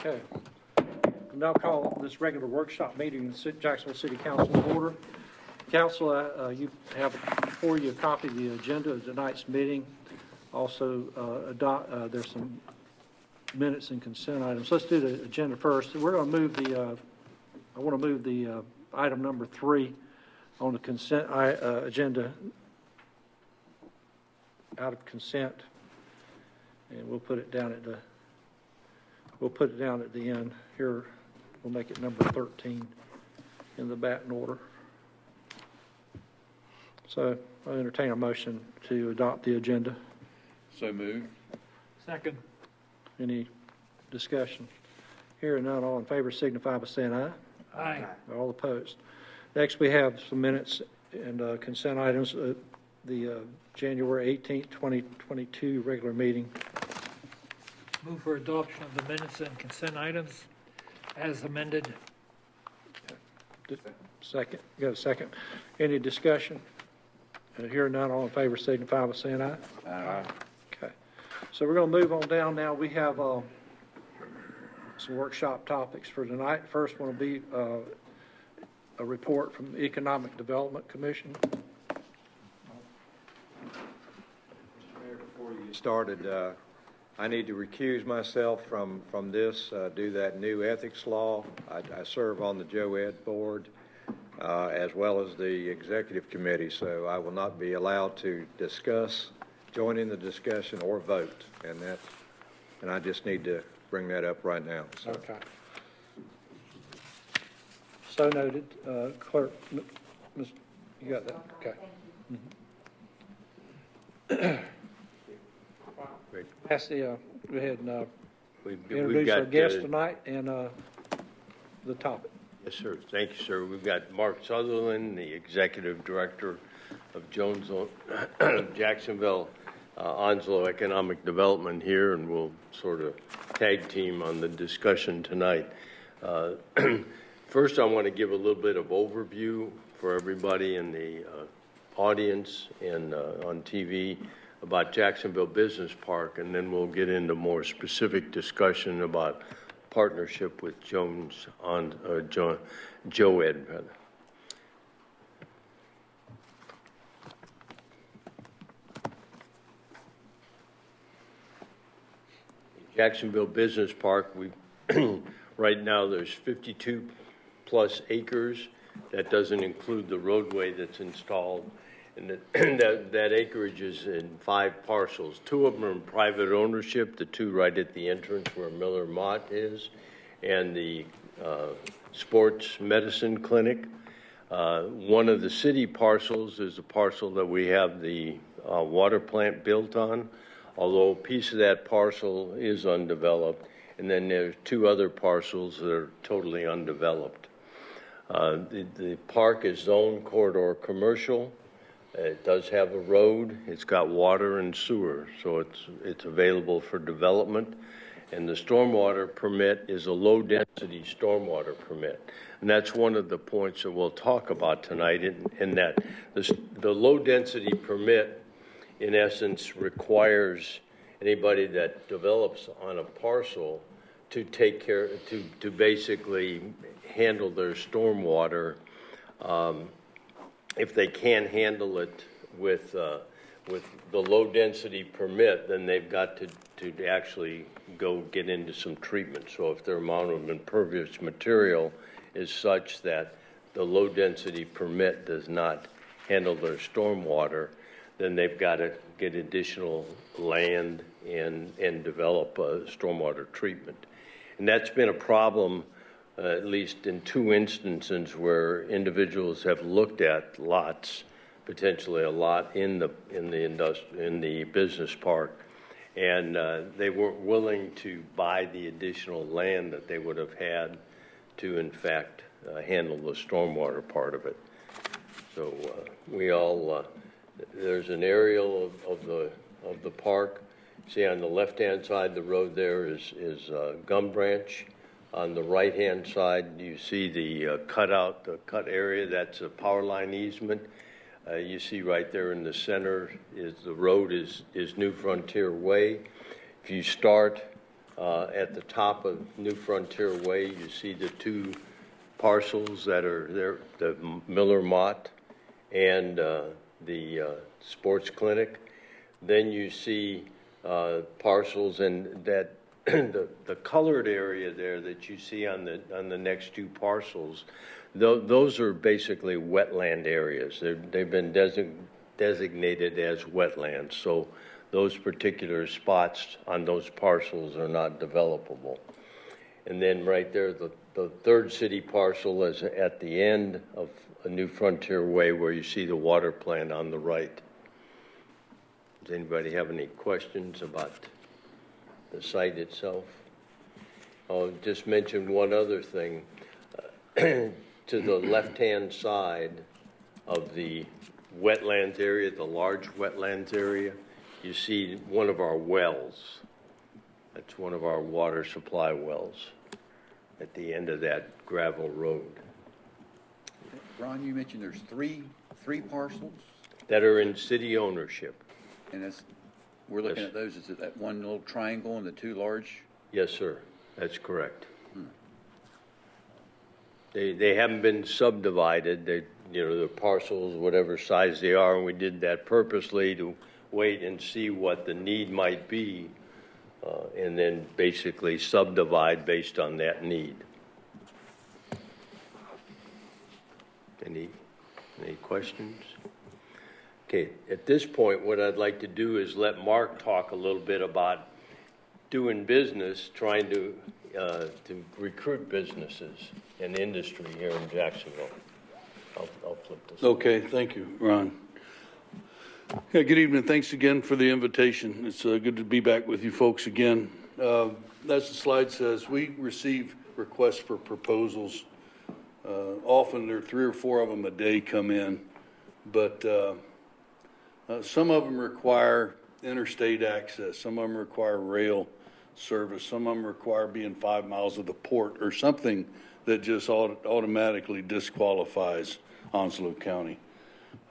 Okay. I'll now call this regular workshop meeting in Jacksonville City Council to order. Council, you have before you a copy of the agenda of tonight's meeting. Also, there's some minutes and consent items. Let's do the agenda first. We're going to move the, I want to move the item number 3 on the consent agenda out of consent, and we'll put it down at the end here. We'll make it number 13 in the Batten order. So I entertain a motion to adopt the agenda. So moved. Second. Any discussion? Hearing none, all in favor signify by saying aye. Aye. All opposed. Next, we have some minutes and consent items. The January 18th, 2022 regular meeting. Move for adoption of the minutes and consent items as amended. Second. You got a second? Any discussion? Hearing none, all in favor signify by saying aye. Aye. Okay. So we're going to move on down now. We have some workshop topics for tonight. First one will be a report from the Economic Development Commission. Mr. Mayor, before you started, I need to recuse myself from this, do that new ethics law. I serve on the JOED board as well as the executive committee, so I will not be allowed to discuss, join in the discussion, or vote, and I just need to bring that up right now. So. Okay. So noted. Clerk, you got that? Okay. Go ahead and introduce our guest tonight and the topic. Yes, sir. Thank you, sir. We've got Mark Sutherland, the Executive Director of Jacksonville Onslow Economic Development here, and we'll sort of tag team on the discussion tonight. First, I want to give a little bit of overview for everybody in the audience and on TV about Jacksonville Business Park, and then we'll get into more specific discussion about partnership with JOED, rather. Jacksonville Business Park, right now there's 52 plus acres. That doesn't include the roadway that's installed. And that acreage is in 5 parcels. 2 of them are in private ownership, the 2 right at the entrance where Miller Mott is, and the sports medicine clinic. One of the city parcels is a parcel that we have the water plant built on, although a piece of that parcel is undeveloped. And then there's 2 other parcels that are totally undeveloped. The park is zone corridor commercial. It does have a road. It's got water and sewer, so it's available for development. And the stormwater permit is a low-density stormwater permit. And that's one of the points that we'll talk about tonight, in that the low-density permit, in essence, requires anybody that develops on a parcel to take care, to basically handle their stormwater. If they can't handle it with the low-density permit, then they've got to actually go get into some treatment. So if their amount of impervious material is such that the low-density permit does not handle their stormwater, then they've got to get additional land and develop a stormwater treatment. And that's been a problem at least in 2 instances where individuals have looked at lots, potentially a lot in the business park, and they weren't willing to buy the additional land that they would have had to, in fact, handle the stormwater part of it. So we all there's an aerial of the park. See, on the left-hand side, the road there is Gum Branch. On the right-hand side, you see the cut area. That's a power line easement. You see right there in the center is the road is New Frontier Way. If you start At the top of New Frontier Way, you see the two parcels that are there, the Miller Mott and the sports clinic. Then you see parcels and that the colored area there that you see on the next two parcels, those are basically wetland areas. They've been designated as wetlands, so those particular spots on those parcels are not developable. And then right there, the third city parcel is at the end of a New Frontier Way where you see the water plant on the right. Does anybody have any questions about the site itself? I'll just mention one other thing. To the left-hand side of the wetlands area, the large wetlands area, you see one of our wells. That's one of our water supply wells at the end of that gravel road. Ron, you mentioned there's three parcels, That are in city ownership. and we're looking at those. Is it that one little triangle and the two large? Yes, sir. That's correct. They haven't been subdivided. The parcels, whatever size they are, and we did that purposely to wait and see what the need might be, and then basically subdivide based on that need. Any questions? Okay, at this point, what I'd like to do is let Mark talk a little bit about doing business, trying to recruit businesses and industry here in Jacksonville. I'll flip this. Okay, thank you, Ron. Yeah, good evening. Thanks again for the invitation. It's good to be back with you folks again. As the slide says, we receive requests for proposals. Often there are 3 or 4 of them a day come in, but some of them require interstate access. Some of them require rail service. Some of them require being 5 miles of the port or something that just automatically disqualifies Onslow County.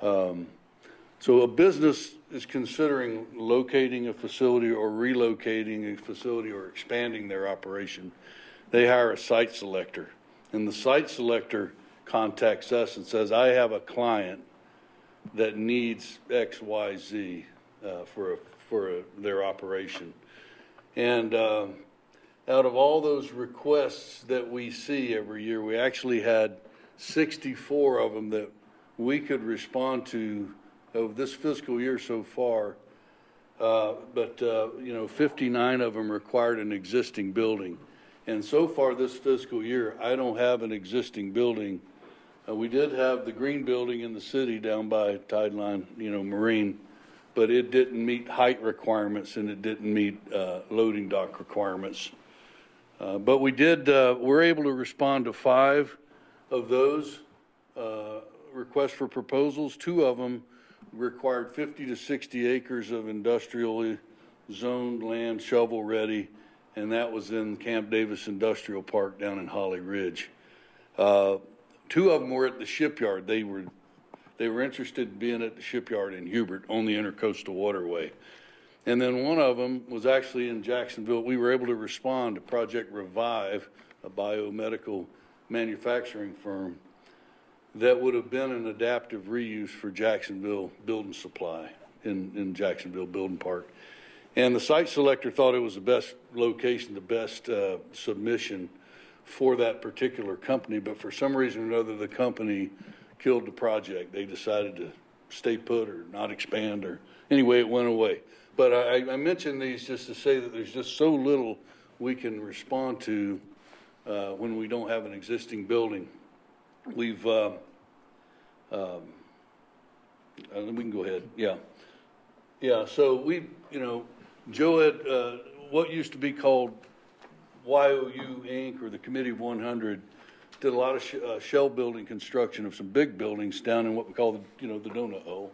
So a business is considering locating a facility or relocating a facility or expanding their operation. They hire a site selector, and the site selector contacts us and says, I have a client that needs X, Y, Z for their operation. And out of all those requests that we see every year, we actually had 64 of them that we could respond to of this fiscal year so far. But 59 of them required an existing building. And so far this fiscal year, I don't have an existing building. We did have the green building in the city down by Tideline, Marine, but it didn't meet height requirements and it didn't meet loading dock requirements. But we're able to respond to 5 of those requests for proposals. 2 of them required 50 to 60 acres of industrially zoned land, shovel ready, and that was in Camp Davis Industrial Park down in Holly Ridge. 2 of them were at the shipyard. They were interested in being at the shipyard in Hubert on the Intercoastal Waterway. And then one of them was actually in Jacksonville. We were able to respond to Project Revive, a biomedical manufacturing firm that would have been an adaptive reuse for Jacksonville Building Supply in Jacksonville Building Park. And the site selector thought it was the best location, the best submission for that particular company, but for some reason or another, the company killed the project. They decided to stay put or not expand, or anyway, it went away. But I mention these just to say that there's just so little we can respond to when we don't have an existing building. We can go ahead. Yeah. So Joe had what used to be called YOU Inc. or the Committee of 100 did a lot of shell building construction of some big buildings down in what we call the donut hole.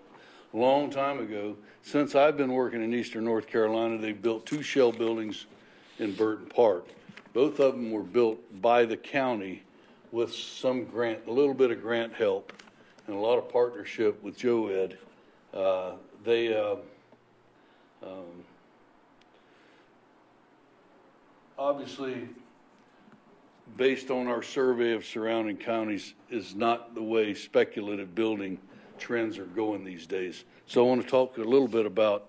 A long time ago. Since I've been working in Eastern North Carolina, they've built 2 shell buildings in Burton Park. Both of them were built by the county with some grant, a little bit of grant help, and a lot of partnership with Joe Ed. obviously, based on our survey of surrounding counties, is not the way speculative building trends are going these days. So I want to talk a little bit about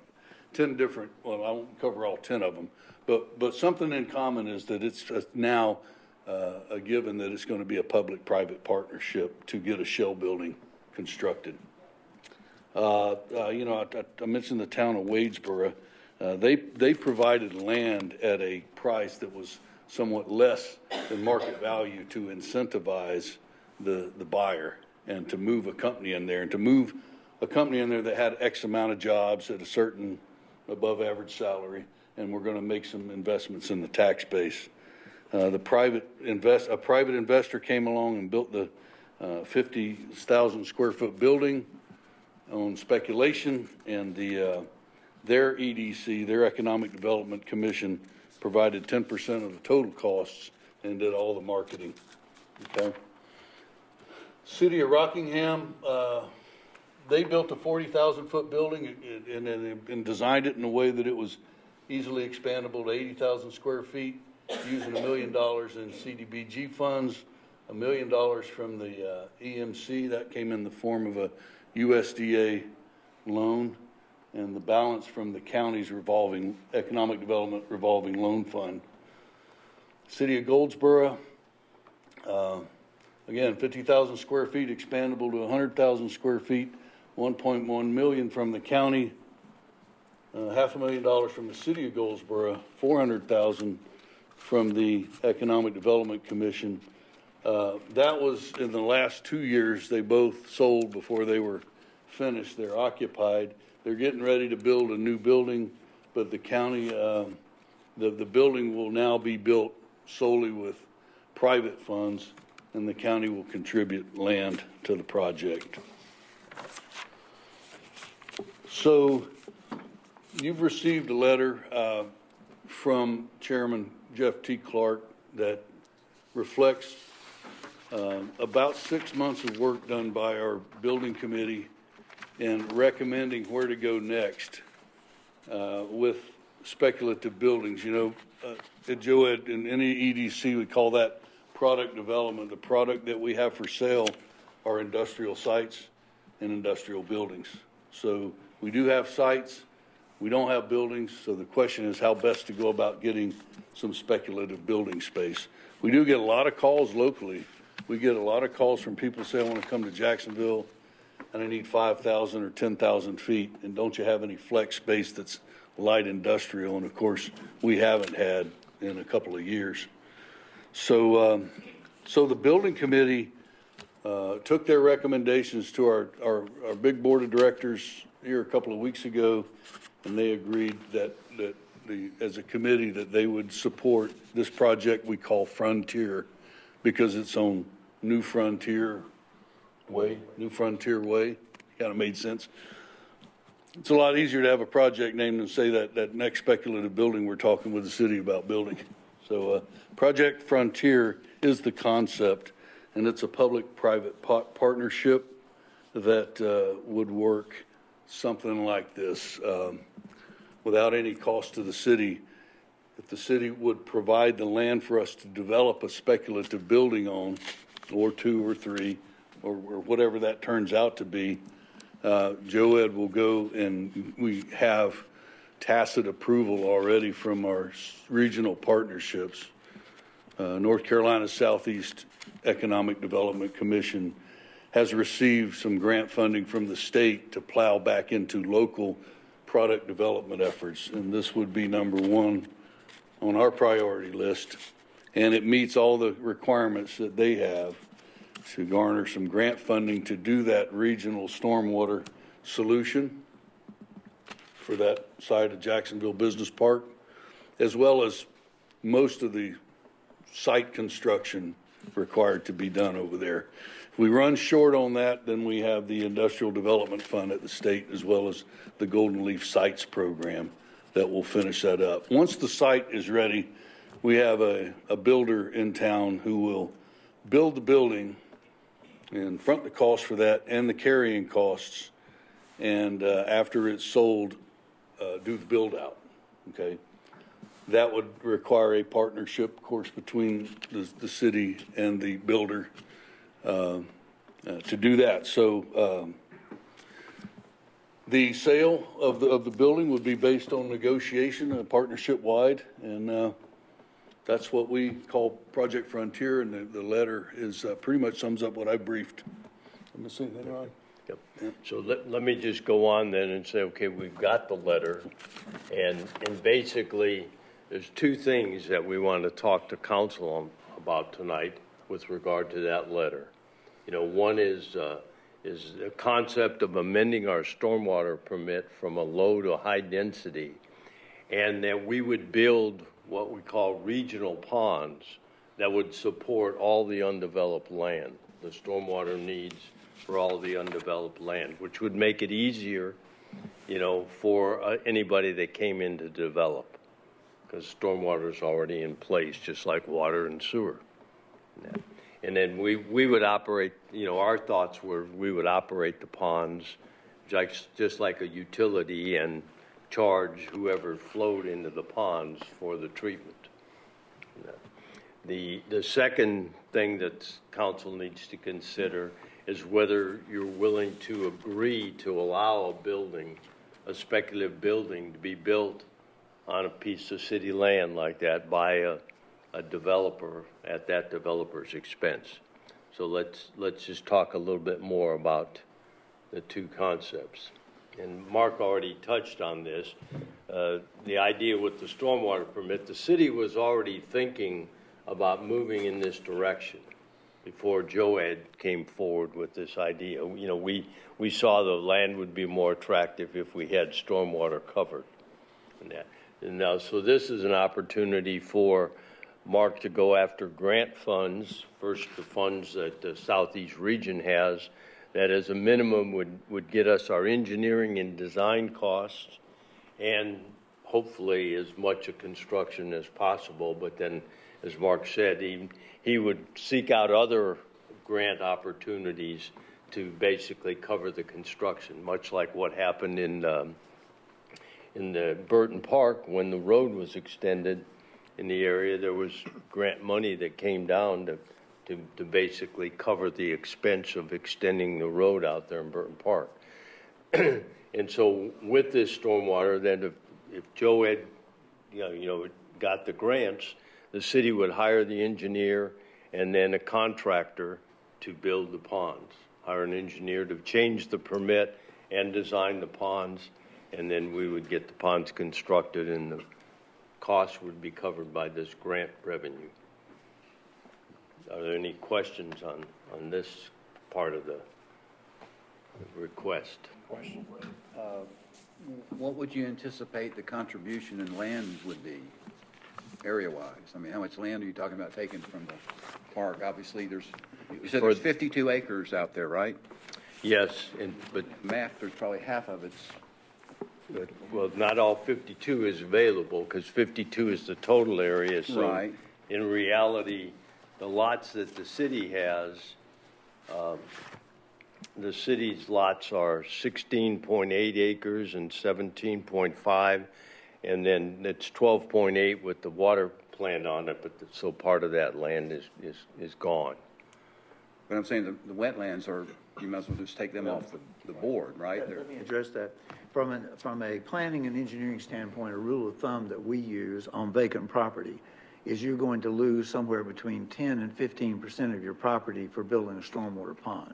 10 different, well, I won't cover all 10 of them, but something in common is that it's now a given that it's going to be a public-private partnership to get a shell building constructed. I mentioned the town of Wadesboro. They provided land at a price that was somewhat less than market value to incentivize the buyer and to move a company in there, and to move a company in there that had X amount of jobs at a certain above average salary, and we're going to make some investments in the tax base. A private investor came along and built the 50,000 square foot building on speculation, and their EDC, their Economic Development Commission, provided 10% of the total costs and did all the marketing. Okay. City of Rockingham, they built a 40,000 foot building and designed it in a way that it was easily expandable to 80,000 square feet, using $1 million in CDBG funds, $1 million from the EMC that came in the form of a USDA loan, and the balance from the county's revolving economic development revolving loan fund. City of Goldsboro, again, 50,000 square feet expandable to 100,000 square feet, 1.1 million from the county, $500,000 from the city of Goldsboro, 400,000 from the Economic Development Commission. That was in the last 2 years. They both sold before they were finished. They're occupied. They're getting ready to build a new building, but the county, the building will now be built solely with private funds, and the county will contribute land to the project. So you've received a letter from Chairman Jeff T. Clark that reflects about 6 months of work done by our building committee in recommending where to go next with speculative buildings. You know, at JOED, in any EDC, we call that product development. The product that we have for sale are industrial sites and industrial buildings. So we do have sites, we don't have buildings, so the question is how best to go about getting some speculative building space. We do get a lot of calls locally. We get a lot of calls from people say, I want to come to Jacksonville and I need 5,000 or 10,000 feet, and don't you have any flex space that's light industrial? And of course, we haven't had in a couple of years. So the building committee took their recommendations to our big board of directors here a couple of weeks ago, and they agreed that as a committee that they would support this project we call Frontier, because it's on New Frontier Way. Kind of made sense. It's a lot easier to have a project name than say that next speculative building we're talking with the city about building. So Project Frontier is the concept, and it's a public-private partnership that would work something like this without any cost to the city. If the city would provide the land for us to develop a speculative building on, or 2 or 3, or whatever that turns out to be, JOED will go, and we have tacit approval already from our regional partnerships. North Carolina Southeast Economic Development Commission has received some grant funding from the state to plow back into local product development efforts, and this would be number 1 on our priority list, and it meets all the requirements that they have to garner some grant funding to do that regional stormwater solution for that side of Jacksonville Business Park, as well as most of the site construction required to be done over there. If we run short on that, then we have the Industrial Development Fund at the state, as well as the Golden Leaf Sites Program that will finish that up. Once the site is ready, we have a builder in town who will build the building and front the cost for that and the carrying costs, and after it's sold, do the build out. Okay. that would require a partnership, of course, between the city and the builder to do that. So the sale of the building would be based on negotiation, partnership wide, and that's what we call Project Frontier. And the letter is pretty much sums up what I briefed. I'm missing anything, Ron? Yep. So let me just go on then and say, okay, we've got the letter, and basically there's two things that we want to talk to council about tonight with regard to that letter. You know, one is the concept of amending our stormwater permit from a low to high density, and that we would build what we call regional ponds that would support all the undeveloped land, the stormwater needs for all the undeveloped land, which would make it easier, you know, for anybody that came in to develop, because stormwater is already in place, just like water and sewer. And then we would operate, you know, our thoughts were we would operate the ponds just like a utility and charge whoever flowed into the ponds for the treatment. The second thing that council needs to consider is whether you're willing to agree to allow a building, a speculative building, to be built on a piece of city land like that by a developer at that developer's expense. So let's just talk a little bit more about the two concepts. And Mark already touched on this. The idea with the stormwater permit, the city was already thinking about moving in this direction before Joed came forward with this idea. You know, we saw the land would be more attractive if we had stormwater covered. And now, so this is an opportunity for Mark to go after grant funds, first the funds that the Southeast region has, that as a minimum would get us our engineering and design costs and hopefully as much of construction as possible. But then, as Mark said, he would seek out other grant opportunities to basically cover the construction, much like what happened in the Burton Park when the road was extended in the area. There was grant money that came down to basically cover the expense of extending the road out there in Burton Park. And so with this stormwater, then if Joed, got the grants, the city would hire the engineer and then a contractor to build the ponds, hire an engineer to change the permit and design the ponds, and then we would get the ponds constructed and the costs would be covered by this grant revenue. Are there any questions on this part of the request? Question. What would you anticipate the contribution in land would be, area-wise? I mean, how much land are you talking about taking from the park? Obviously, you said there's 52 acres out there, right? Yes, but Map, there's probably half of it's. well, not all 52 is available because 52 is the total area. So Right. In reality, the lots that the city has, the city's lots are 16.8 acres and 17.5, and then it's 12.8 with the water plant on it, but so part of that land is gone. But I'm saying the wetlands are, you might as well just take them off the board, right? Let me address that. From a planning and engineering standpoint, a rule of thumb that we use on vacant property is you're going to lose somewhere between 10 and 15% of your property for building a stormwater pond.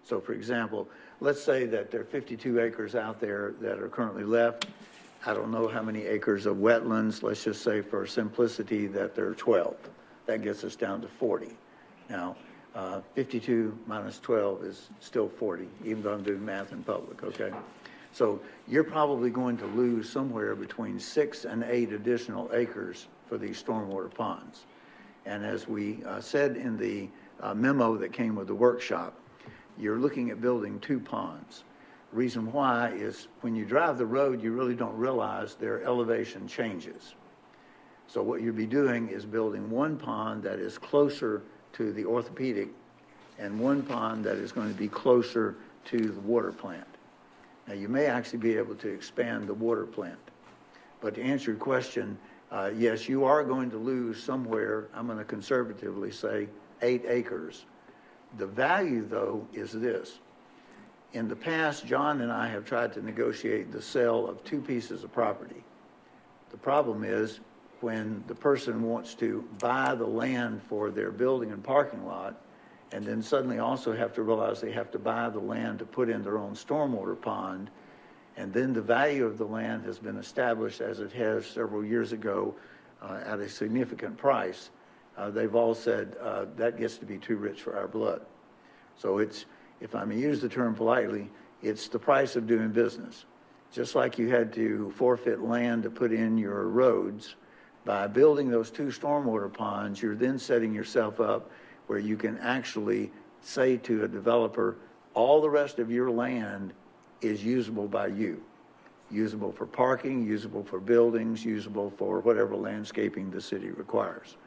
So for example, let's say that there are 52 acres out there that are currently left. I don't know how many acres of wetlands. Let's just say for simplicity that there are 12. That gets us down to 40. Now, 52 minus 12 is still 40, even though I'm doing math in public, okay? So you're probably going to lose somewhere between 6 and 8 additional acres for these stormwater ponds. And as we said in the memo that came with the workshop, you're looking at building 2 ponds. Reason why is when you drive the road, you really don't realize their elevation changes. So what you'll be doing is building 1 pond that is closer to the orthopedic and 1 pond that is going to be closer to the water plant. Now, you may actually be able to expand the water plant. But to answer your question, Yes, you are going to lose somewhere, I'm going to conservatively say, 8 acres. The value, though, is this. In the past, John and I have tried to negotiate the sale of 2 pieces of property. The problem is when the person wants to buy the land for their building and parking lot, and then suddenly also have to realize they have to buy the land to put in their own stormwater pond, and then the value of the land has been established as it has several years ago at a significant price. They've all said that gets to be too rich for our blood. So it's, if I may use the term politely, it's the price of doing business. Just like you had to forfeit land to put in your roads, by building those 2 stormwater ponds, you're then setting yourself up where you can actually say to a developer, all the rest of your land is usable by you. Usable for parking, usable for buildings, usable for whatever landscaping the city requires.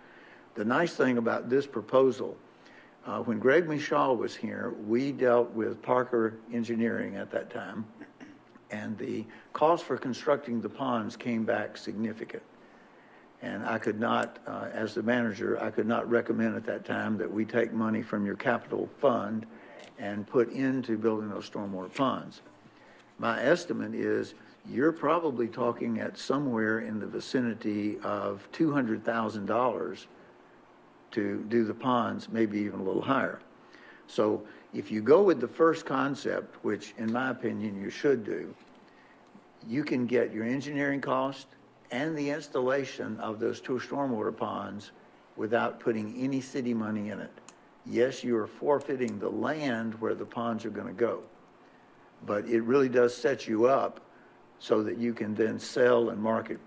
The nice thing about this proposal, when Greg Michaud was here, we dealt with Parker Engineering at that time, and the cost for constructing the ponds came back significant. And I could not, as the manager, I could not recommend at that time that we take money from your capital fund and put into building those stormwater ponds. My estimate is you're probably talking at somewhere in the vicinity of $200,000 to do the ponds, maybe even a little higher. So if you go with the first concept, which in my opinion you should do, you can get your engineering cost and the installation of those 2 stormwater ponds without putting any city money in it. Yes, you are forfeiting the land where the ponds are going to go, but it really does set you up so that you can then sell and market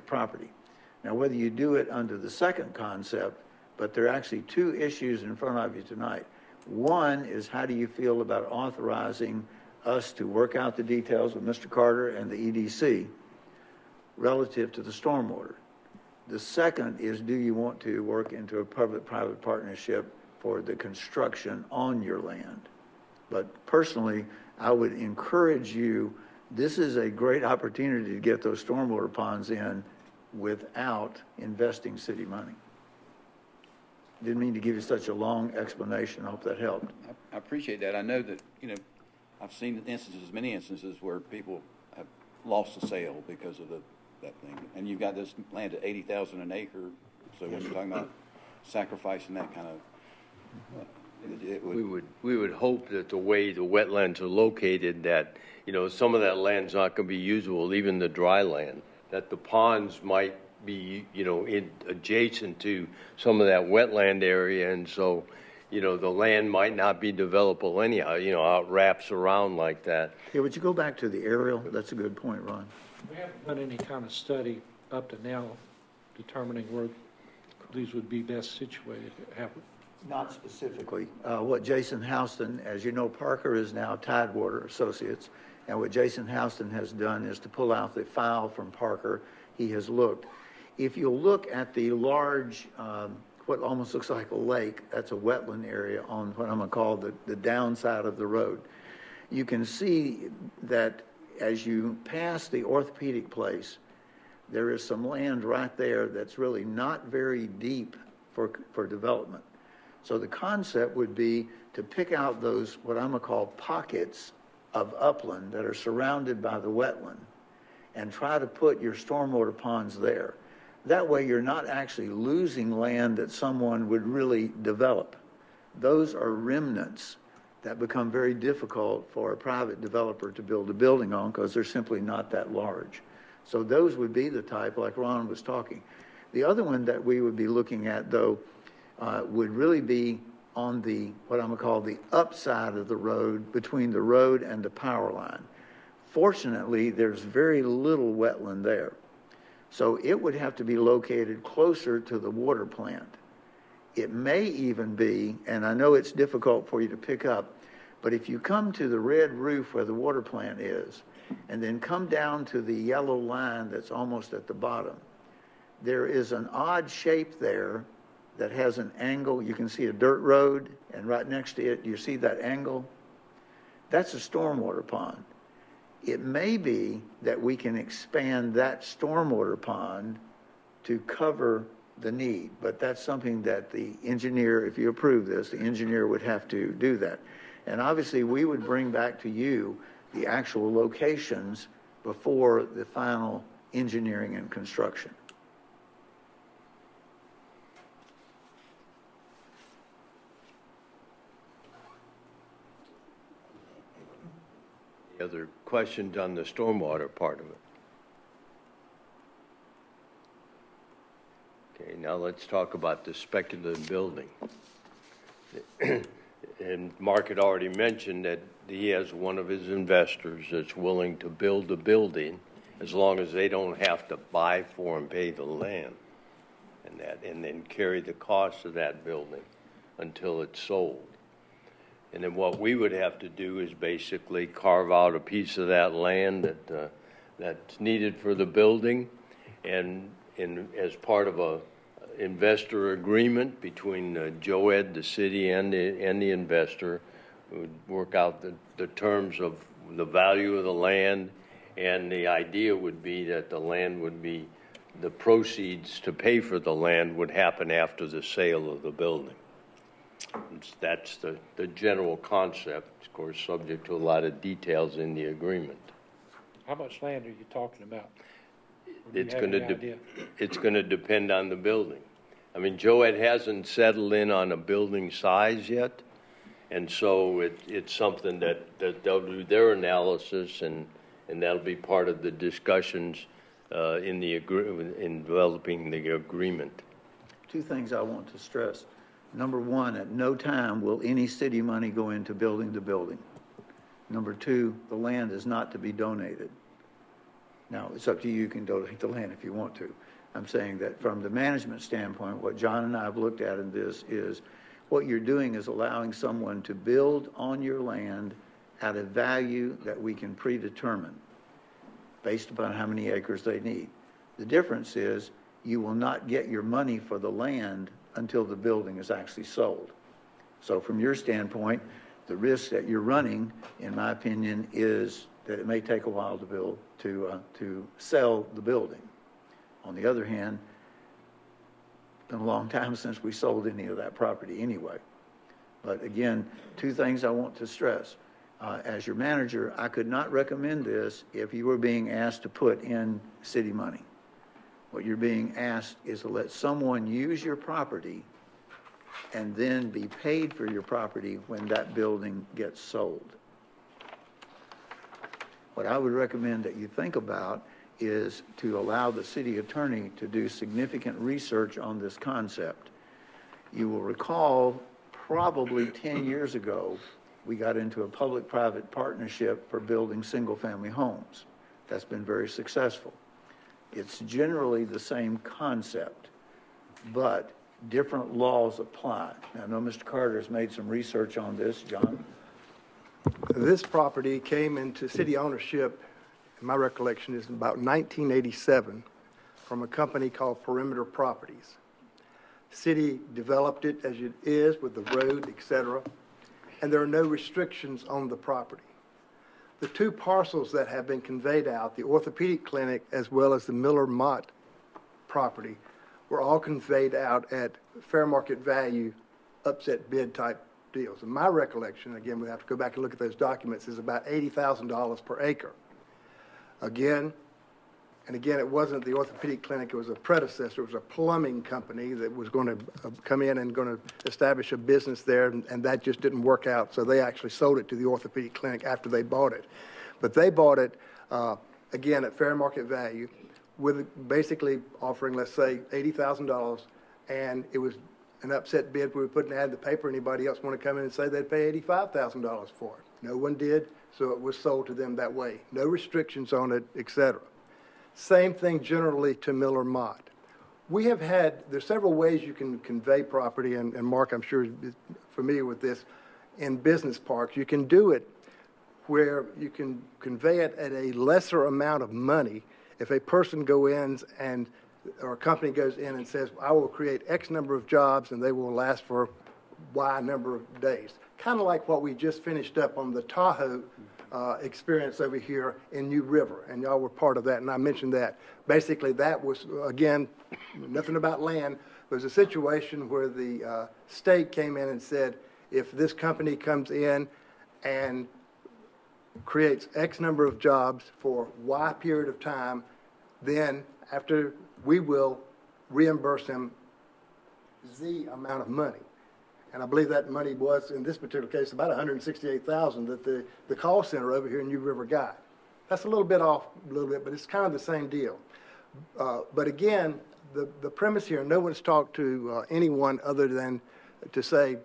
property. Now, whether you do it under the second concept, but there are actually 2 issues in front of you tonight. One is, how do you feel about authorizing us to work out the details with Mr. Carter and the EDC relative to the stormwater? The second is, do you want to work into a public-private partnership for the construction on your land? But personally, I would encourage you, this is a great opportunity to get those stormwater ponds in without investing city money. Didn't mean to give you such a long explanation. I hope that helped. I appreciate that. I know that, I've seen instances, many instances, where people have lost a sale because of that thing. And you've got this land at $80,000 an acre. So when you're talking about sacrificing that kind of, we would hope that the way the wetlands are located, that some of that land's not going to be usable, even the dry land. That the ponds might be adjacent to some of that wetland area, and so the land might not be developable anyhow. How it wraps around like that. Yeah, would you go back to the aerial? That's a good point, Ron. We haven't done any kind of study up to now determining where these would be best situated. Have we? Not specifically. What Jason Houston, as you know, Parker is now Tidewater Associates, and what Jason Houston has done is to pull out the file from Parker. He has looked. If you'll look at the large, what almost looks like a lake, that's a wetland area on what I'm going to call the downside of the road. You can see that as you pass the orthopedic place, there is some land right there that's really not very deep for development. So the concept would be to pick out those, what I'm going to call pockets of upland that are surrounded by the wetland, and try to put your stormwater ponds there. That way you're not actually losing land that someone would really develop. Those are remnants that become very difficult for a private developer to build a building on because they're simply not that large. So those would be the type, like Ron was talking. The other one that we would be looking at, though, would really be on the, what I'm going to call the upside of the road, between the road and the power line. Fortunately, there's very little wetland there. So it would have to be located closer to the water plant. It may even be, and I know it's difficult for you to pick up, but if you come to the red roof where the water plant is, and then come down to the yellow line that's almost at the bottom, there is an odd shape there that has an angle. You can see a dirt road, and right next to it, you see that angle? That's a stormwater pond. It may be that we can expand that stormwater pond to cover the need, but that's something that the engineer, if you approve this, the engineer would have to do that. And obviously, we would bring back to you the actual locations before the final engineering and construction. Any other questions on the stormwater part of it? Okay, now let's talk about the speculative building. And Mark had already mentioned that he has one of his investors that's willing to build a building as long as they don't have to buy for and pay the land and then carry the cost of that building until it's sold. And then what we would have to do is basically carve out a piece of that land that's needed for the building, and as part of a investor agreement between Joed, the city, and the investor, we would work out the terms of the value of the land, and the idea would be that the land would be, the proceeds to pay for the land would happen after the sale of the building. That's the general concept, of course, subject to a lot of details in the agreement. How much land are you talking about? It's going to depend on the building. I mean, Joed hasn't settled in on a building size yet, and so it's something that they'll do their analysis, and that'll be part of the discussions in developing the agreement. Two things I want to stress. Number one, at no time will any city money go into building the building. Number two, the land is not to be donated. Now, it's up to you. You can donate the land if you want to. I'm saying that from the management standpoint, what John and I have looked at in this is what you're doing is allowing someone to build on your land at a value that we can predetermine based upon how many acres they need. The difference is you will not get your money for the land until the building is actually sold. So from your standpoint, the risk that you're running, in my opinion, is that it may take a while to build, to sell the building. On the other hand, it's been a long time since we sold any of that property anyway. But again, two things I want to stress. As your manager, I could not recommend this if you were being asked to put in city money. What you're being asked is to let someone use your property and then be paid for your property when that building gets sold. What I would recommend that you think about is to allow the city attorney to do significant research on this concept. You will recall probably 10 years ago, we got into a public-private partnership for building single-family homes. That's been very successful. It's generally the same concept, but different laws apply. Now, I know Mr. Carter has made some research on this. John? This property came into city ownership, in my recollection, is about 1987 from a company called Perimeter Properties. City developed it as it is with the road, etc., and there are no restrictions on the property. The two parcels that have been conveyed out, the orthopedic clinic as well as the Miller-Mott property, were all conveyed out at fair market value, upset bid type deals. In my recollection, again, we have to go back and look at those documents, is about $80,000 per acre. Again, it wasn't the orthopedic clinic, it was a predecessor, it was a plumbing company that was going to come in and going to establish a business there, and that just didn't work out, so they actually sold it to the orthopedic clinic after they bought it. But they bought it, again, at fair market value, with basically offering, let's say, $80,000, and it was an upset bid. We were putting an ad in the paper. Anybody else want to come in and say they'd pay $85,000 for it? No one did, so it was sold to them that way. No restrictions on it, etc. Same thing generally to Miller-Mott. We have had, there's several ways you can convey property, and Mark, I'm sure, is familiar with this, in business parks. You can do it where you can convey it at a lesser amount of money. If a person goes in or a company goes in and says, I will create X number of jobs and they will last for Y number of days. Kind of like what we just finished up on the Tahoe experience over here in New River, and y'all were part of that, and I mentioned that. Basically, that was, again, nothing about land. It was a situation where the state came in and said, if this company comes in and creates X number of jobs for Y period of time, then after we will reimburse them Z amount of money. And I believe that money was, in this particular case, about $168,000 that the call center over here in New River got. That's a little bit off, a little bit, but it's kind of the same deal. But again, the premise here, no one's talked to anyone other than to say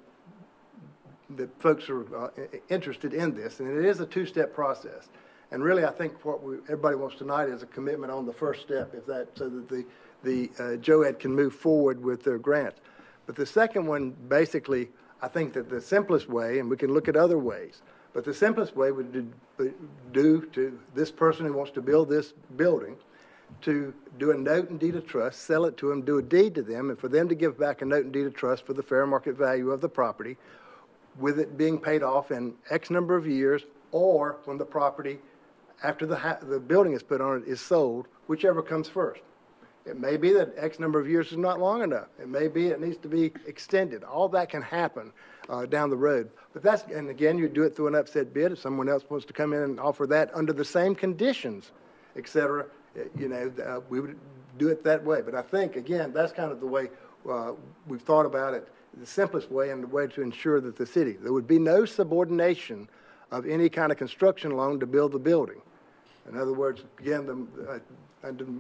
that folks are interested in this, and it is a two-step process. And really, I think what everybody wants tonight is a commitment on the first step, if that, so that the JOED can move forward with their grants. But the second one, basically, I think that the simplest way, and we can look at other ways, but the simplest way would do to this person who wants to build this building, to do a note and deed of trust, sell it to them, do a deed to them, and for them to give back a note and deed of trust for the fair market value of the property, with it being paid off in X number of years, or when the property, after the building is put on it, is sold, whichever comes first. It may be that X number of years is not long enough. It may be it needs to be extended. All that can happen down the road. But that's, and again, you do it through an upset bid. If someone else wants to come in and offer that under the same conditions, et cetera, we would do it that way. But I think, again, that's kind of the way we've thought about it, the simplest way and the way to ensure that there would be no subordination of any kind of construction loan to build the building. In other words, again,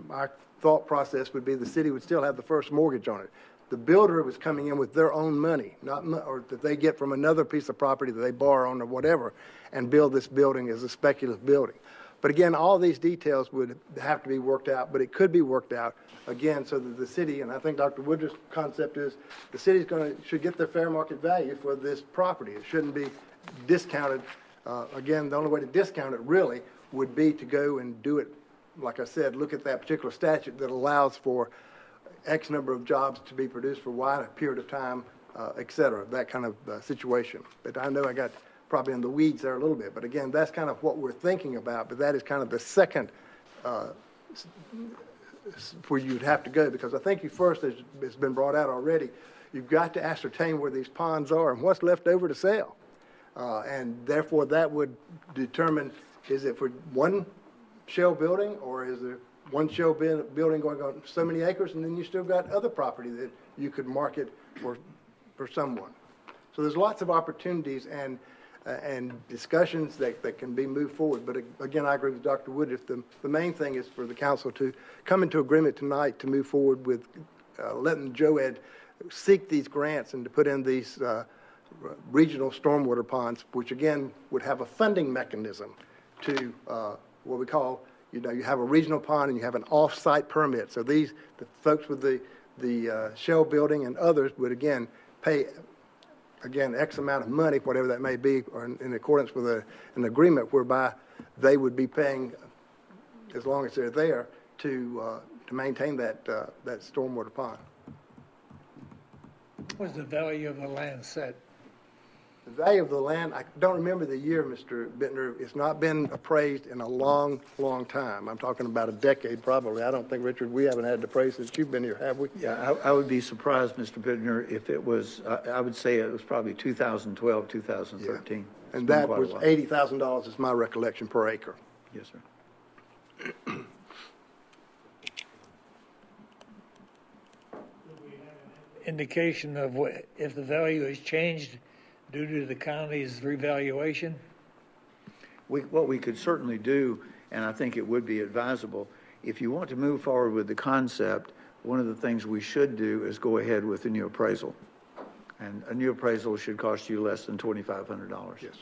my thought process would be the city would still have the first mortgage on it. The builder was coming in with their own money, or that they get from another piece of property that they borrow on or whatever, and build this building as a speculative building. But again, all these details would have to be worked out, but it could be worked out, again, so that the city, and I think Dr. Woodruff's concept is, the city should get their fair market value for this property. It shouldn't be discounted. Again, the only way to discount it really would be to go and do it, like I said, look at that particular statute that allows for X number of jobs to be produced for Y period of time, et cetera, that kind of situation. But I know I got probably in the weeds there a little bit. But again, that's kind of what we're thinking about. But that is kind of the second where you'd have to go, because I think you first, as it's been brought out already, you've got to ascertain where these ponds are and what's left over to sell. And therefore, that would determine, is it for one shell building, or is there one shell building going on so many acres, and then you still got other property that you could market for someone. So there's lots of opportunities and discussions that can be moved forward. But again, I agree with Dr. Wood. If the main thing is for the council to come into agreement tonight to move forward with letting JOED seek these grants and to put in these regional stormwater ponds, which again would have a funding mechanism to what we call, you have a regional pond and you have an off-site permit. So the folks with the shell building and others would again pay, X amount of money, whatever that may be, or in accordance with an agreement whereby they would be paying, as long as they're there, to maintain that stormwater pond. What's the value of the land set? The value of the land, I don't remember the year, Mr. Bittner. It's not been appraised in a long, long time. I'm talking about a decade probably. I don't think, Richard, we haven't had it appraised since you've been here, have we? Yeah, I would be surprised, Mr. Bittner, if it was, I would say it was probably 2012, 2013. Yeah. And that was $80,000 is my recollection per acre. Yes, sir. Indication of if the value has changed due to the county's revaluation? What we could certainly do, and I think it would be advisable, if you want to move forward with the concept, one of the things we should do is go ahead with a new appraisal. And a new appraisal should cost you less than $2,500. Yes.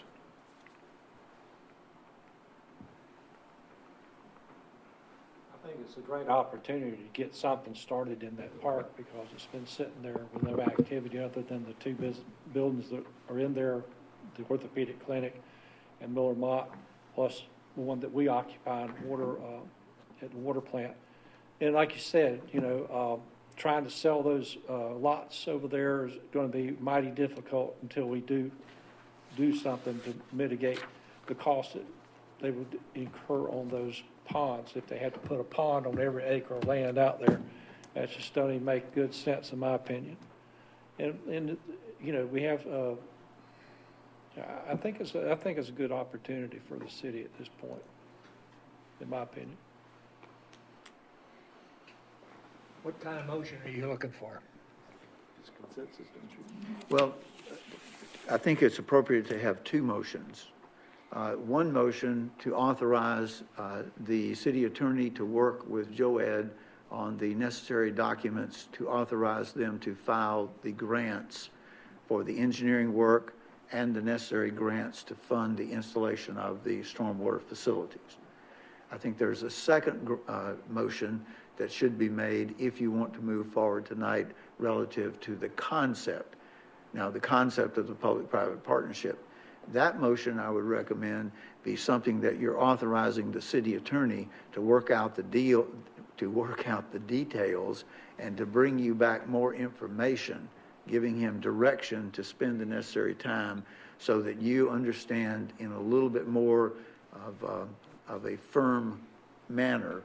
I think it's a great opportunity to get something started in that park, because it's been sitting there with no activity other than the two buildings that are in there, the orthopedic clinic and Miller Mott, plus the one that we occupy in water, at the water plant. And like you said, trying to sell those lots over there is going to be mighty difficult until we do something to mitigate the cost they would incur on those ponds if they had to put a pond on every acre of land out there. That just don't even make good sense in my opinion. And you know, we have, I think it's a good opportunity for the city at this point, in my opinion. What kind of motion are you looking for? It's consensus, don't you? Well, I think it's appropriate to have two motions. One motion to authorize the city attorney to work with Joed on the necessary documents to authorize them to file the grants for the engineering work and the necessary grants to fund the installation of the stormwater facilities. I think there's a second motion that should be made if you want to move forward tonight relative to the concept. Now, the concept of the public-private partnership, that motion I would recommend be something that you're authorizing the city attorney to work out the deal, to work out the details, and to bring you back more information, giving him direction to spend the necessary time so that you understand in a little bit more of a firm manner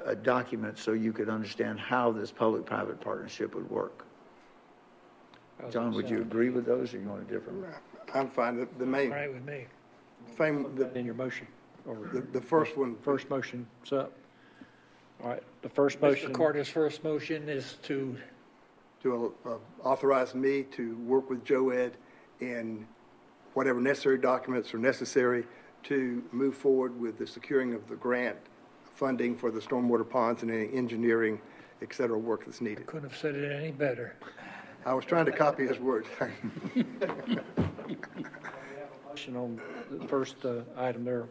a document so you could understand how this public-private partnership would work. John, would you agree with those, or you want a different one? I'm fine. The main, All right with me. In your motion, or the first one, first motion's up. All right, the first motion. Mr. Carter's first motion is to, authorize me to work with Joed in whatever necessary documents are necessary to move forward with the securing of the grant funding for the stormwater ponds and any engineering, et cetera, work that's needed. couldn't have said it any better. I was trying to copy his words. Motion on the first item there.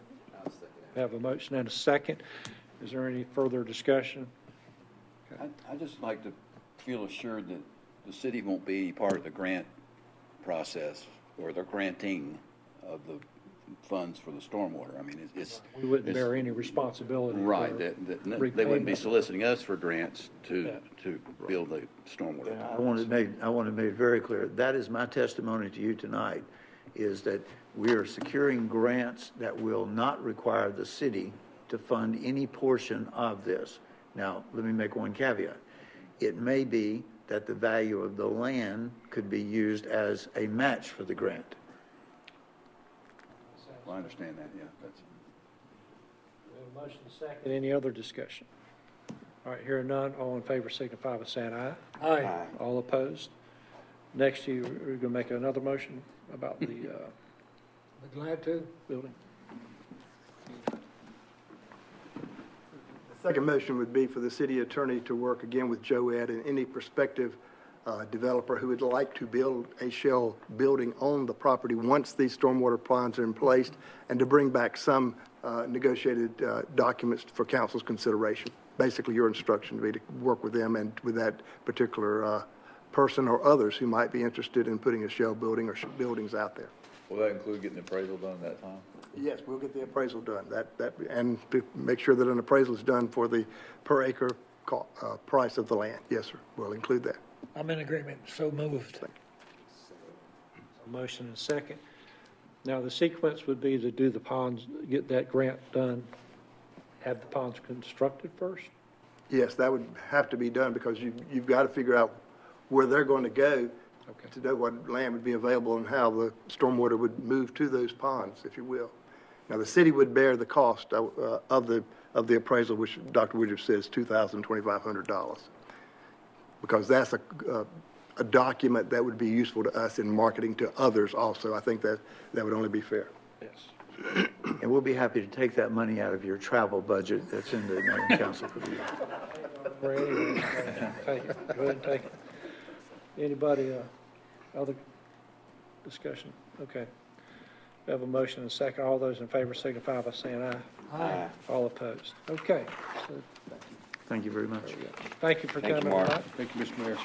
We have a motion and a second. Is there any further discussion? I just like to feel assured that the city won't be part of the grant process or the granting of the funds for the stormwater. I mean, We wouldn't bear any responsibility. right. for They wouldn't be repayment. soliciting us for grants to Yeah. build the stormwater. And I want to make very clear, that is my testimony to you tonight, is that we are securing grants that will not require the city to fund any portion of this. Now, let me make one caveat. It may be that the value of the land could be used as a match for the grant. Well, I understand that, yeah. That's. We have a motion and a second. Any other discussion? All right, hearing none, all in favor signify by saying aye. Aye. All opposed? Next, you're going to make another motion about the Be glad to. building. The second motion would be for the city attorney to work again with Joed and any prospective developer who would like to build a shell building on the property once these stormwater ponds are in place, and to bring back some negotiated documents for council's consideration. Basically, your instruction would be to work with them and with that particular person or others who might be interested in putting a shell building or buildings out there. Will that include getting the appraisal done at that time? Yes, we'll get the appraisal done. And to make sure that an appraisal is done for the per acre price of the land. Yes, sir. We'll include that. I'm in agreement. So moved. A motion and a second. Now, the sequence would be to do the ponds, get that grant done, have the ponds constructed first? Yes, that would have to be done because you've got to figure out where they're going to go to know what land would be available and how the stormwater would move to those ponds, if you will. Now, the city would bear the cost of the appraisal, which Dr. Woodruff says $2,000, $2,500, because that's a document that would be useful to us in marketing to others also. I think that would only be fair. Yes. And we'll be happy to take that money out of your travel budget that's in the mayor and council for the year. Take it. Go ahead and take it. Anybody, other discussion? Okay. We have a motion and a second. All those in favor signify by saying aye. Aye. All opposed. Okay. So, Thank you very much. thank you for Thank you, coming Mark. tonight. Thank you, Mr. Mayor.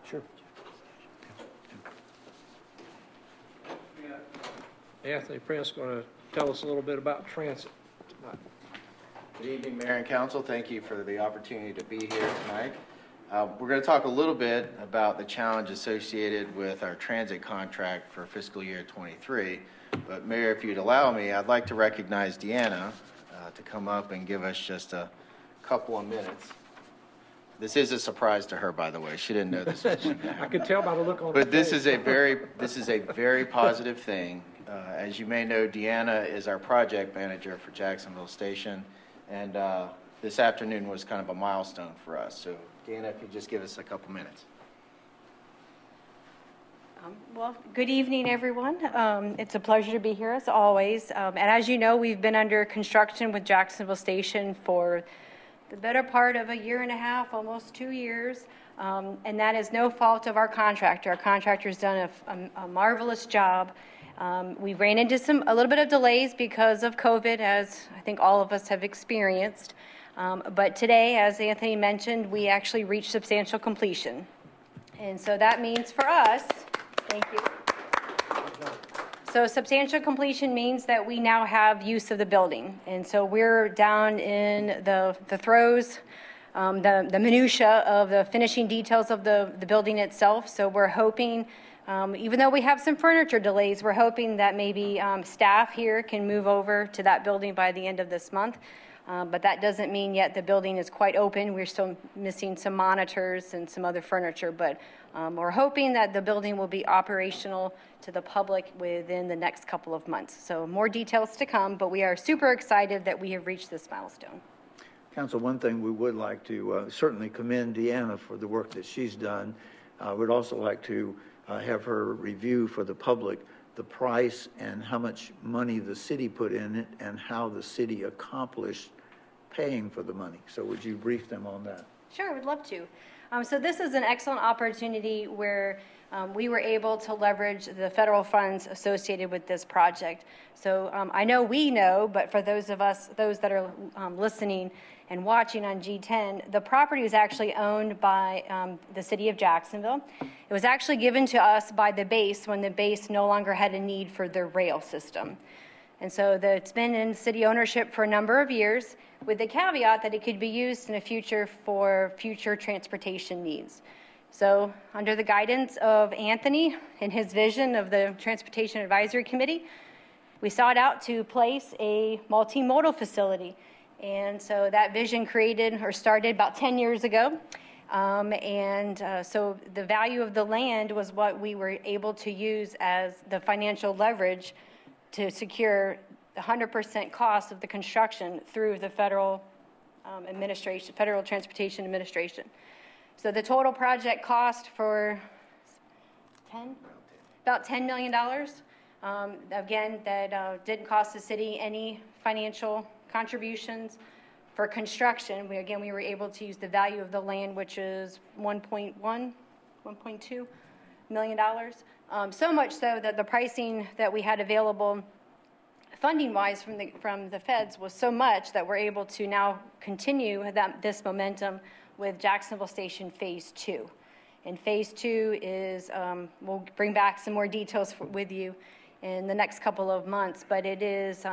Sure. Anthony Prince going to tell us a little bit about transit tonight. Good evening, Mayor and Council. Thank you for the opportunity to be here tonight. We're going to talk a little bit about the challenge associated with our transit contract for fiscal year 23. But Mayor, if you'd allow me, I'd like to recognize Deanna to come up and give us just a couple of minutes. This is a surprise to her, by the way. She didn't know this was going to happen. I could tell by the look on her But this face. is a very positive thing. As you may know, Deanna is our project manager for Jacksonville Station, and this afternoon was kind of a milestone for us. So, Deanna, if you just give us a couple minutes. Well, good evening, everyone. It's a pleasure to be here as always. And as you know, we've been under construction with Jacksonville Station for the better part of a year and a half, almost 2 years. And that is no fault of our contractor. Our contractor's done a marvelous job. We ran into a little bit of delays because of COVID, as I think all of us have experienced. But today, as Anthony mentioned, we actually reached substantial completion. And so that means for us, thank you. So substantial completion means that we now have use of the building. And so we're down in the throes, the minutia of the finishing details of the building itself. So we're hoping, even though we have some furniture delays, we're hoping that maybe staff here can move over to that building by the end of this month. But that doesn't mean yet the building is quite open. We're still missing some monitors and some other furniture, but we're hoping that the building will be operational to the public within the next couple of months. So more details to come, but we are super excited that we have reached this milestone. Council, one thing we would like to certainly commend Deanna for the work that she's done. We'd also like to have her review for the public the price and how much money the city put in it and how the city accomplished paying for the money. So would you brief them on that? Sure, I would love to. So this is an excellent opportunity where we were able to leverage the federal funds associated with this project. So I know we know, but for those of us, those that are listening and watching on G10, the property is actually owned by the city of Jacksonville. It was actually given to us by the base when the base no longer had a need for their rail system. And so it's been in city ownership for a number of years, with the caveat that it could be used in the future for future transportation needs. So under the guidance of Anthony and his vision of the Transportation Advisory Committee, we sought out to place a multimodal facility. And so that vision started about 10 years ago. So the value of the land was what we were able to use as the financial leverage to secure the 100% cost of the construction through the Federal Transportation Administration. So the total project cost for about $10 million. Again, that didn't cost the city any financial contributions. For construction, we were able to use the value of the land, which is $1.2 million. So much so that the pricing that we had available funding-wise from the feds was so much that we're able to now continue this momentum with Jacksonville Station Phase 2. And Phase 2 is, we'll bring back some more details with you in the next couple of months, but it is,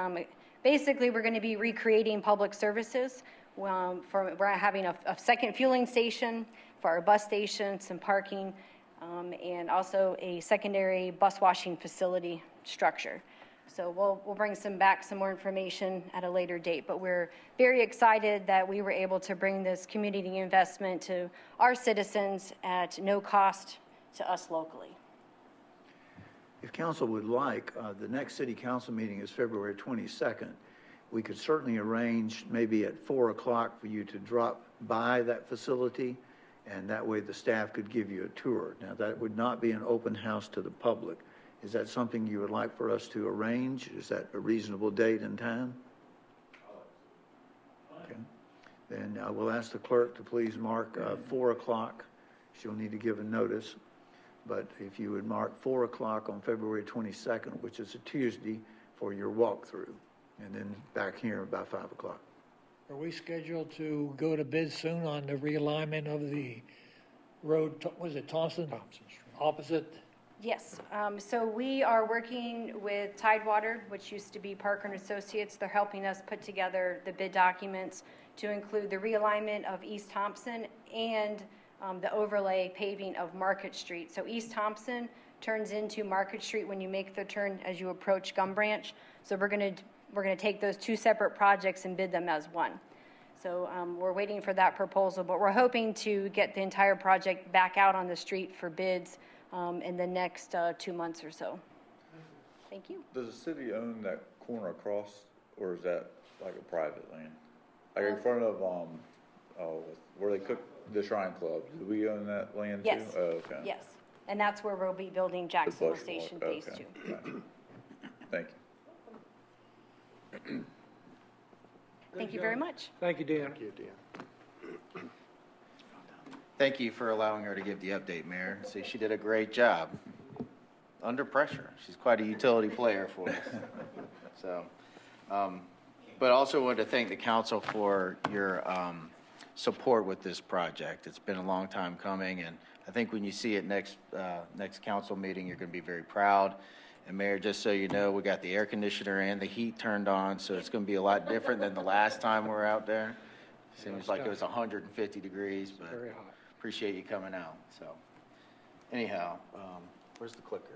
basically we're going to be recreating public services. We're having a second fueling station for our bus station, some parking, and also a secondary bus washing facility structure. So we'll bring back some more information at a later date, but we're very excited that we were able to bring this community investment to our citizens at no cost to us locally. If council would like, the next city council meeting is February 22nd. We could certainly arrange maybe at 4 o'clock for you to drop by that facility, and that way the staff could give you a tour. Now, that would not be an open house to the public. Is that something you would like for us to arrange? Is that a reasonable date and time? Okay. Then I will ask the clerk to please mark 4 o'clock. She'll need to give a notice. But if you would mark 4 o'clock on February 22nd, which is a Tuesday, for your walkthrough, and then back here about 5 o'clock. Are we scheduled to go to bid soon on the realignment of the road, was it Thompson? Opposite Yes, so we are working with Tidewater, which used to be Parker and Associates. They're helping us put together the bid documents to include the realignment of East Thompson and the overlay paving of Market Street. So East Thompson turns into Market Street when you make the turn as you approach Gum Branch. So we're going to take those two separate projects and bid them as one. So we're waiting for that proposal, but we're hoping to get the entire project back out on the street for bids in the next 2 months or so. Thank you. Does the city own that corner across, or is that like a private land? Like in front of, where they cook the Shrine Club, do we own that land too? Yes. Oh, okay. Yes, and that's where we'll be building Jacksonville Bush Station Walk, Phase okay. 2. Gotcha. Thank you. Thank you very much. Thank you, Dan. Thank you, Dan. Thank you for allowing her to give the update, Mayor. See, she did a great job. Under pressure. She's quite a utility player for us. So, but also wanted to thank the council for your support with this project. It's been a long time coming, and I think when you see it next council meeting, you're going to be very proud. And Mayor, just so you know, we got the air conditioner and the heat turned on, so it's going to be a lot different than the last time we were out there. Seems like it was 150 degrees, but Very hot. appreciate you coming out. So, anyhow, where's the clicker?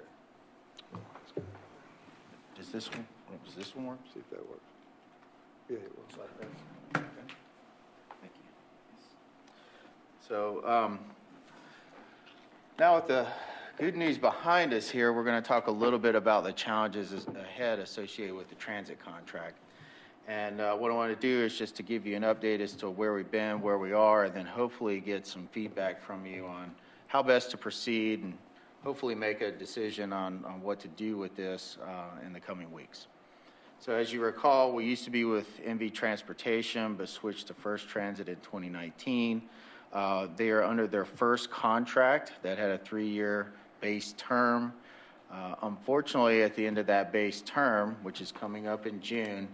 Does this one work? See if that works. Yeah, it works. Okay. Thank you. So, now with the good news behind us here, we're going to talk a little bit about the challenges ahead associated with the transit contract. And what I want to do is just to give you an update as to where we've been, where we are, and then hopefully get some feedback from you on how best to proceed and hopefully make a decision on what to do with this in the coming weeks. So as you recall, we used to be with MV Transportation, but switched to First Transit in 2019. They are under their first contract that had a 3-year base term. Unfortunately, at the end of that base term, which is coming up in June,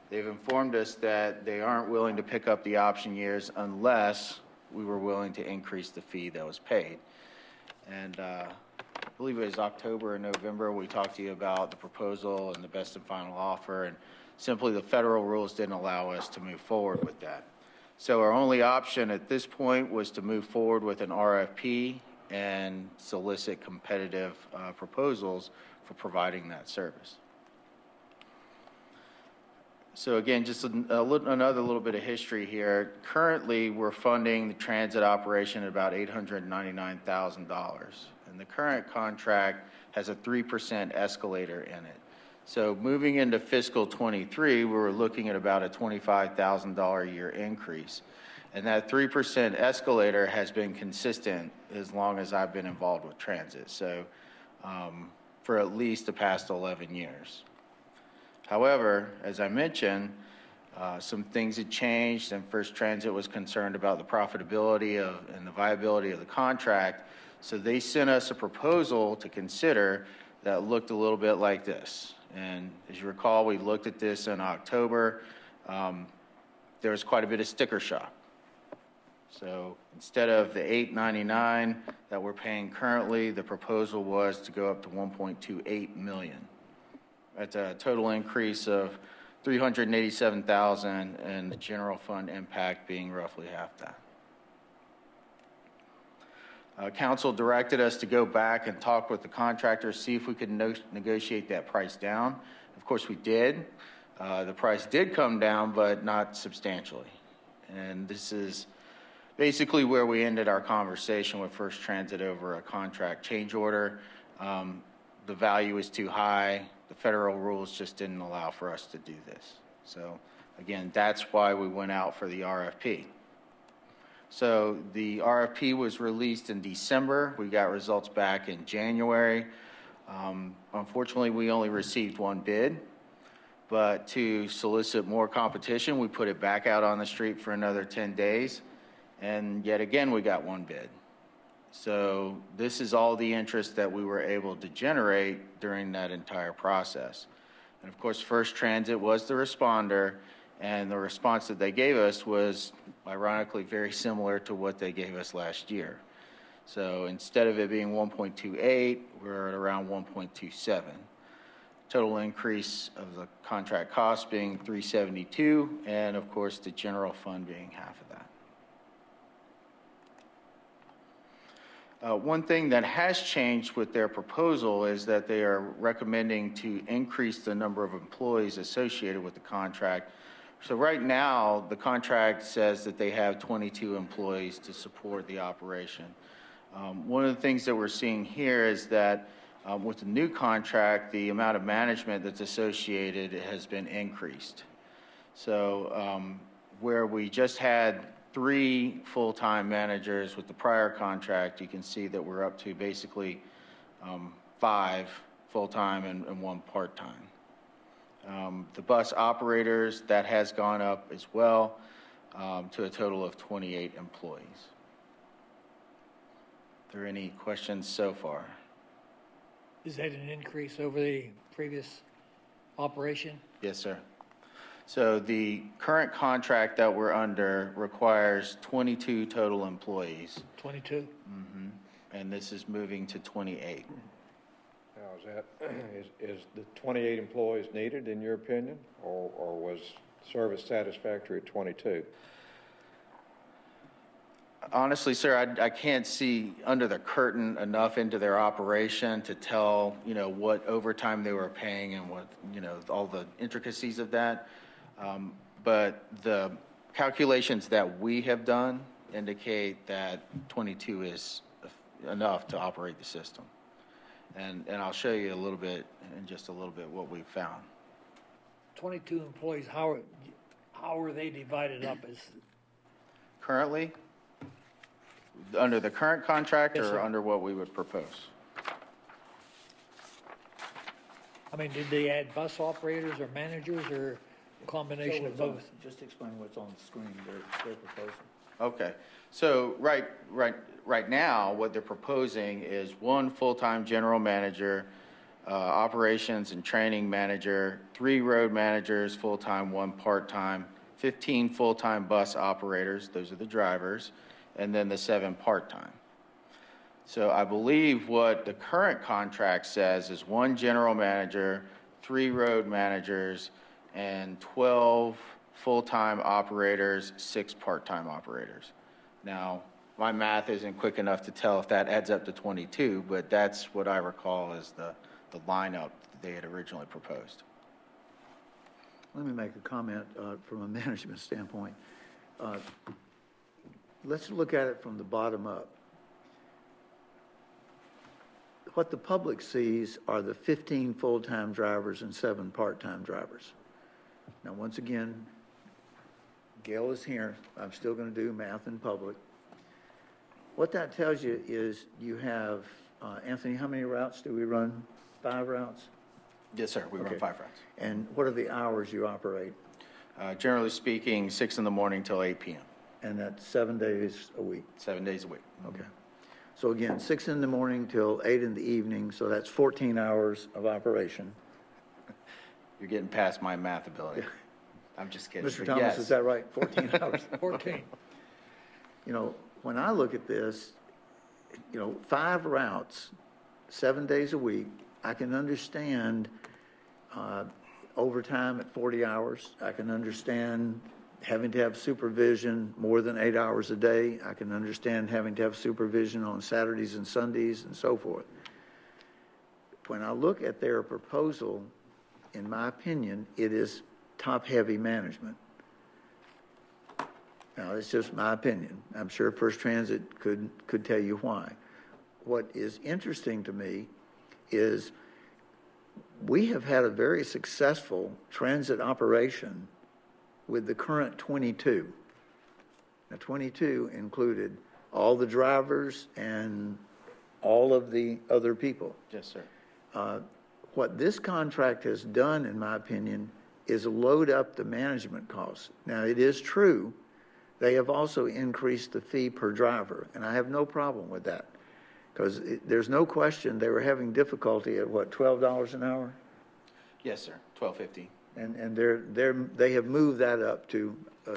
they've informed us that they aren't willing to pick up the option years unless we were willing to increase the fee that was paid. And I believe it was October or November, we talked to you about the proposal and the best and final offer, and simply the federal rules didn't allow us to move forward with that. So our only option at this point was to move forward with an RFP and solicit competitive proposals for providing that service. So again, just another little bit of history here. Currently, we're funding the transit operation at about $899,000. And the current contract has a 3% escalator in it. So moving into fiscal 23, we were looking at about a $25,000 a year increase. And that 3% escalator has been consistent as long as I've been involved with transit. So for at least the past 11 years. However, as I mentioned, some things had changed, and First Transit was concerned about the profitability and the viability of the contract. So they sent us a proposal to consider that looked a little bit like this. And as you recall, we looked at this in October. There was quite a bit of sticker shock. So instead of the $899 that we're paying currently, the proposal was to go up to $1.28 million. That's a total increase of $387,000, and the general fund impact being roughly half that. Council directed us to go back and talk with the contractor, see if we could negotiate that price down. Of course, we did. The price did come down, but not substantially. And this is basically where we ended our conversation with First Transit over a contract change order. The value is too high. The federal rules just didn't allow for us to do this. So again, that's why we went out for the RFP. So the RFP was released in December. We got results back in January. Unfortunately, we only received one bid, but to solicit more competition, we put it back out on the street for another 10 days. And yet again, we got one bid. So this is all the interest that we were able to generate during that entire process. And of course, First Transit was the responder, and the response that they gave us was ironically very similar to what they gave us last year. So instead of it being 1.28, we're at around 1.27. Total increase of the contract cost being 372, and of course the general fund being half of that. One thing that has changed with their proposal is that they are recommending to increase the number of employees associated with the contract. So right now, the contract says that they have 22 employees to support the operation. One of the things that we're seeing here is that with the new contract, the amount of management that's associated has been increased. So where we just had 3 full-time managers with the prior contract, you can see that we're up to basically 5 full-time and 1 part-time. The bus operators, that has gone up as well to a total of 28 employees. Are there any questions so far? Is that an increase over the previous operation? Yes, sir. So the current contract that we're under requires 22 total employees. 22? Mm-hmm. And this is moving to 28. Now, is the 28 employees needed in your opinion, or was service satisfactory at 22? Honestly, sir, I can't see under the curtain enough into their operation to tell, what overtime they were paying and what, all the intricacies of that. But the calculations that we have done indicate that 22 is enough to operate the system. And I'll show you a little bit, in just a little bit, what we've found. 22 employees, how are they divided up? As Currently, under the current contract, Yes, or sir. under what we would propose? I mean, did they add bus operators or managers or a combination of both? Just explain what's on the screen, their proposal. Okay, so right now, what they're proposing is 1 full-time general manager, operations and training manager, 3 road managers, full-time, 1 part-time, 15 full-time bus operators, those are the drivers, and then the 7 part-time. So I believe what the current contract says is 1 general manager, 3 road managers, and 12 full-time operators, 6 part-time operators. Now, my math isn't quick enough to tell if that adds up to 22, but that's what I recall as the lineup that they had originally proposed. Let me make a comment from a management standpoint. Let's look at it from the bottom up. What the public sees are the 15 full-time drivers and 7 part-time drivers. Now, once again, Gail is here. I'm still going to do math in public. What that tells you is you have, Anthony, how many routes do we run? 5 routes? Yes, sir, we run Okay. 5 routes. And what are the hours you operate? Generally speaking, 6 in the morning till 8 p.m. And that's 7 days a week? 7 days a week. Okay. So again, 6 in the morning till 8 in the evening, so that's 14 hours of operation. You're getting past my math ability. I'm just kidding. Mr. but Thomas, yes. is that right? 14 hours? 14. When I look at this, 5 routes, 7 days a week, I can understand overtime at 40 hours. I can understand having to have supervision more than 8 hours a day. I can understand having to have supervision on Saturdays and Sundays and so forth. When I look at their proposal, in my opinion, it is top-heavy management. Now, it's just my opinion. I'm sure First Transit could tell you why. What is interesting to me is we have had a very successful transit operation with the current 22. Now, 22 included all the drivers and all of the other people. Yes, sir. What this contract has done, in my opinion, is load up the management costs. Now, it is true, they have also increased the fee per driver, and I have no problem with that, because there's no question they were having difficulty at, what, $12 an hour? Yes, sir. 12.50. And they have moved that up to some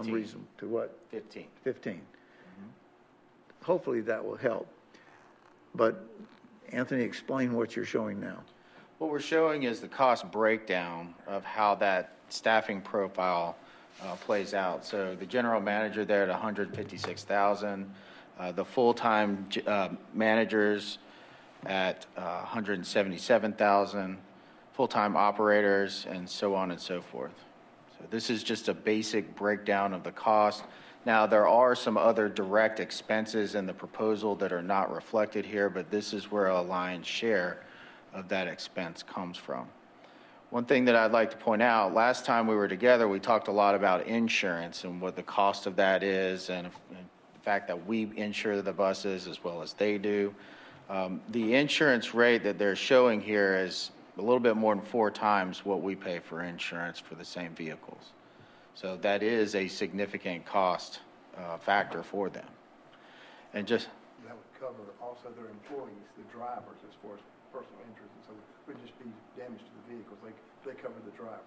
15. reason, to what? 15. 15. hopefully that will help. But Anthony, explain what you're showing now. What we're showing is the cost breakdown of how that staffing profile plays out. So the general manager there at 156,000, the full-time managers at 177,000, full-time operators, and so on and so forth. So this is just a basic breakdown of the cost. Now, there are some other direct expenses in the proposal that are not reflected here, but this is where a lion's share of that expense comes from. One thing that I'd like to point out, last time we were together, we talked a lot about insurance and what the cost of that is, and the fact that we insure the buses as well as they do. The insurance rate that they're showing here is a little bit more than 4 times what we pay for insurance for the same vehicles. So that is a significant cost factor for them. And just That would cover also their employees, the drivers, as far as personal injuries, and so it would just be damage to the vehicles. They cover the drivers.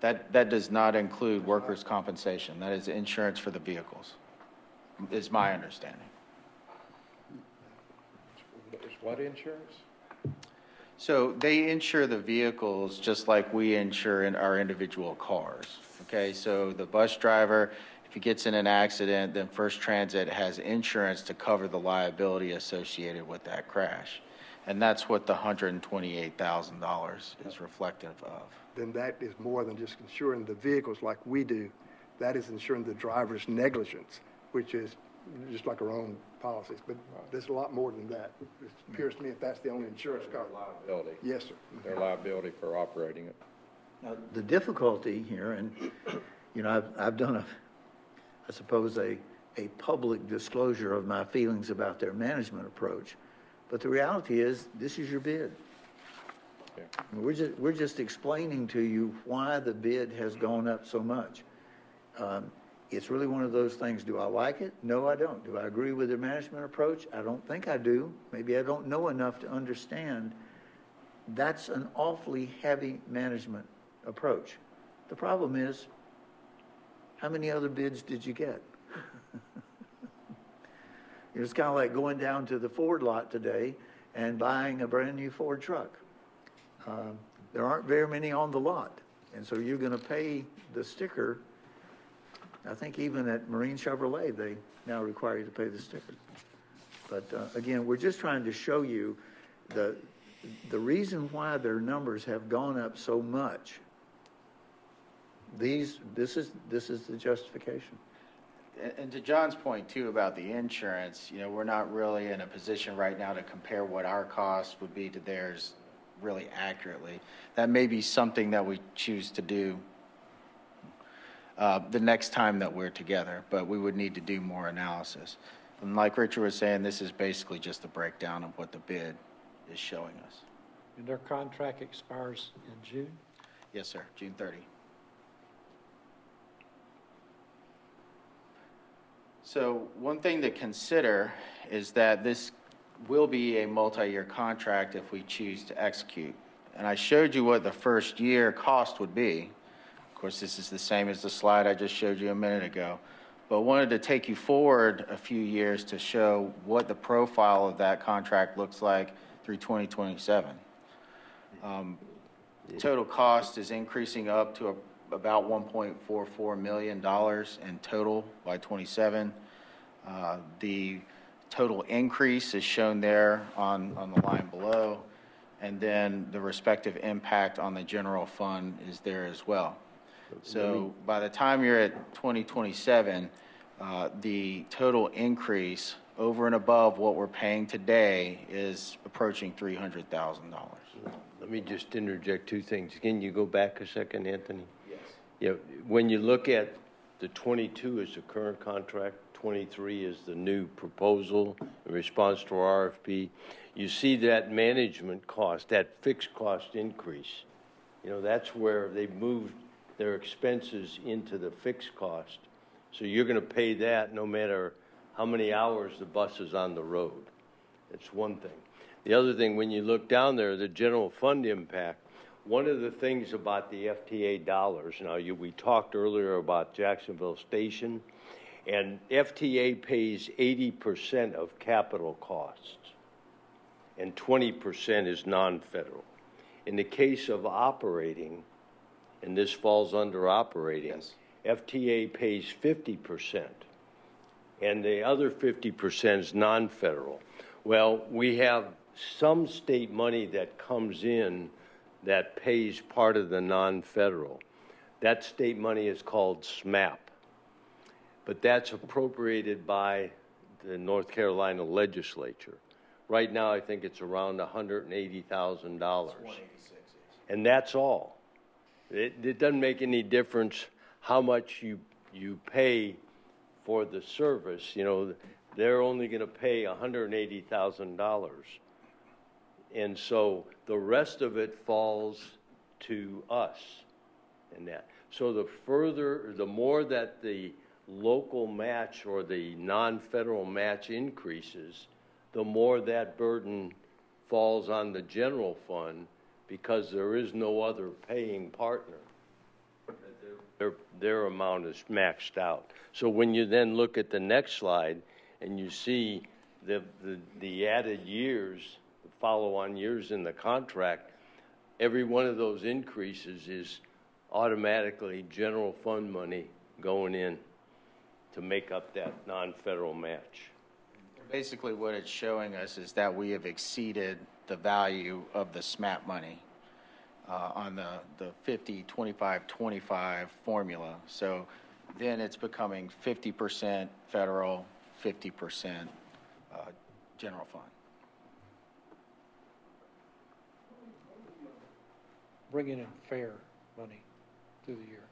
that does not include workers' compensation. That is insurance for the vehicles, is my understanding. It's what insurance? So they insure the vehicles just like we insure in our individual cars. Okay, so the bus driver, if he gets in an accident, then First Transit has insurance to cover the liability associated with that crash. And that's what the $128,000 is reflective of. Then that is more than just insuring the vehicles like we do. That is insuring the driver's negligence, which is just like our own policies. But there's a lot more than that. It appears to me if that's the only insurance cover. Liability. Yes, sir. Their liability for operating it. Now, the difficulty here, and, I've done I suppose, a public disclosure of my feelings about their management approach. But the reality is, this is your bid. Yeah. We're just explaining to you why the bid has gone up so much. It's really one of those things. Do I like it? No, I don't. Do I agree with their management approach? I don't think I do. Maybe I don't know enough to understand. That's an awfully heavy management approach. The problem is, how many other bids did you get? It's kind of like going down to the Ford lot today and buying a brand new Ford truck. There aren't very many on the lot, and so you're going to pay the sticker. I think even at Marine Chevrolet, they now require you to pay the sticker. But again, we're just trying to show you the reason why their numbers have gone up so much. This is the justification. And to John's point, too, about the insurance, we're not really in a position right now to compare what our cost would be to theirs really accurately. That may be something that we choose to do the next time that we're together, but we would need to do more analysis. And like Richard was saying, this is basically just a breakdown of what the bid is showing us. And their contract expires in June? Yes, sir, June 30. So one thing to consider is that this will be a multi-year contract if we choose to execute. And I showed you what the first year cost would be. Of course, this is the same as the slide I just showed you a minute ago. But wanted to take you forward a few years to show what the profile of that contract looks like through 2027. Total cost is increasing up to about $1.44 million in total by 27. The total increase is shown there on the line below, and then the respective impact on the general fund is there as well. So by the time you're at 2027, the total increase over and above what we're paying today is approaching $300,000. Let me just interject 2 things. Can you go back a second, Anthony? Yes. Yeah, when you look at the 22 is the current contract, 23 is the new proposal in response to our RFP, you see that management cost, that fixed cost increase. That's where they moved their expenses into the fixed cost. So you're going to pay that no matter how many hours the bus is on the road. That's one thing. The other thing, when you look down there, the general fund impact, one of the things about the FTA dollars, we talked earlier about Jacksonville Station, And FTA pays 80% of capital costs, and 20% is non-federal. In the case of operating, and this falls under operating, Yes. FTA pays 50%, and the other 50% is non-federal. Well, we have some state money that comes in that pays part of the non-federal. That state money is called SMAP, but that's appropriated by the North Carolina legislature. Right now, I think it's around $180,000. And that's all. It doesn't make any difference how much you pay for the service. You know, they're only going to pay $180,000. And so the rest of it falls to us in that. So the more that the local match or the non-federal match increases, the more that burden falls on the general fund, because there is no other paying partner. Their amount is maxed out. So when you then look at the next slide and you see the added years, the follow-on years in the contract, every one of those increases is automatically general fund money going in to make up that non-federal match. Basically, what it's showing us is that we have exceeded the value of the SMAP money on the 50-25-25 formula. So then it's becoming 50% federal, 50% general fund. Bringing in fair money through the year.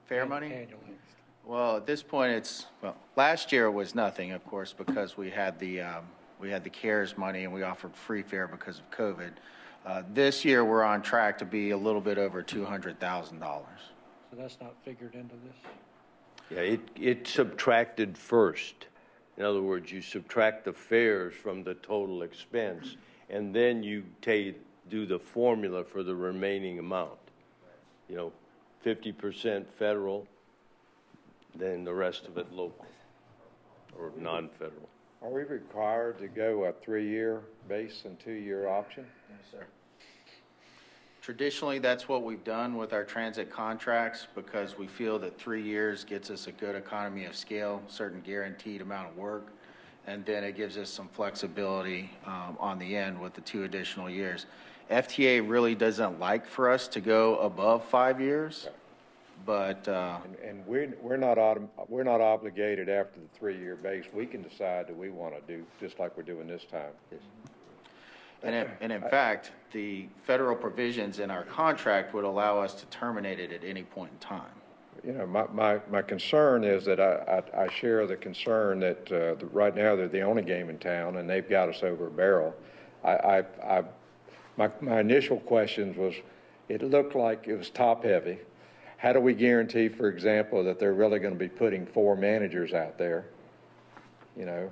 Fair money? Annually. Well, at this point, last year it was nothing, of course, because we had the CARES money and we offered free fare because of COVID. This year we're on track to be a little bit over $200,000. So that's not figured into this? Yeah, it's subtracted first. In other words, you subtract the fares from the total expense, and then you do the formula for the remaining amount. You know, 50% federal, then the rest of it local or non-federal. Are we required to go a 3-year base and 2-year option? Yes, sir. Traditionally, that's what we've done with our transit contracts, because we feel that 3 years gets us a good economy of scale, certain guaranteed amount of work, and then it gives us some flexibility on the end with the 2 additional years. FTA really doesn't like for us to go above 5 years, but and we're not obligated after the 3-year base. We can decide that we want to do just like we're doing this time. And in fact, the federal provisions in our contract would allow us to terminate it at any point in time. You know, my concern is that I share the concern that right now they're the only game in town and they've got us over a barrel. My initial questions was, it looked like it was top heavy. How do we guarantee, for example, that they're really going to be putting 4 managers out there? You know,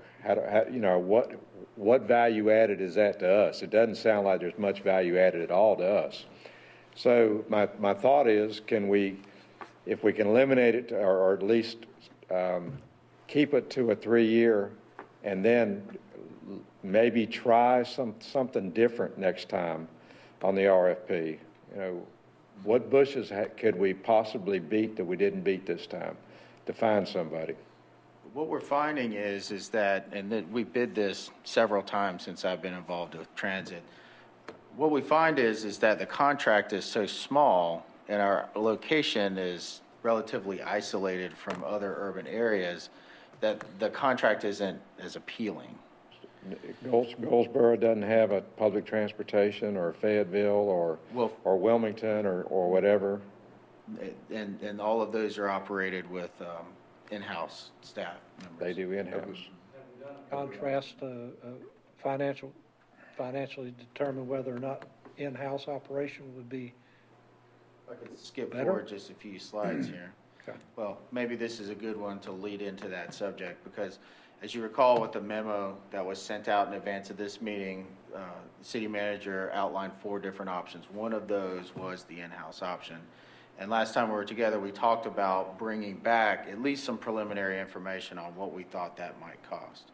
what value added is that to us? It doesn't sound like there's much value added at all to us. So my thought is, if we can eliminate it or at least keep it to a 3-year, and then maybe try something different next time on the RFP. You know, what bushes could we possibly beat that we didn't beat this time to find somebody? What we're finding is that, and that we bid this several times since I've been involved with transit, what we find is that the contract is so small and our location is relatively isolated from other urban areas that the contract isn't as appealing. Goldsboro doesn't have a public transportation, or Fayetteville, or Wilmington, or whatever. And all of those are operated with in-house staff members. They do in-house. Contrast financially determine whether or not in-house operation would be I could skip better? forward just a few slides here. Okay. Well, maybe this is a good one to lead into that subject, because as you recall with the memo that was sent out in advance of this meeting, the city manager outlined 4 different options. One of those was the in-house option. And last time we were together, we talked about bringing back at least some preliminary information on what we thought that might cost.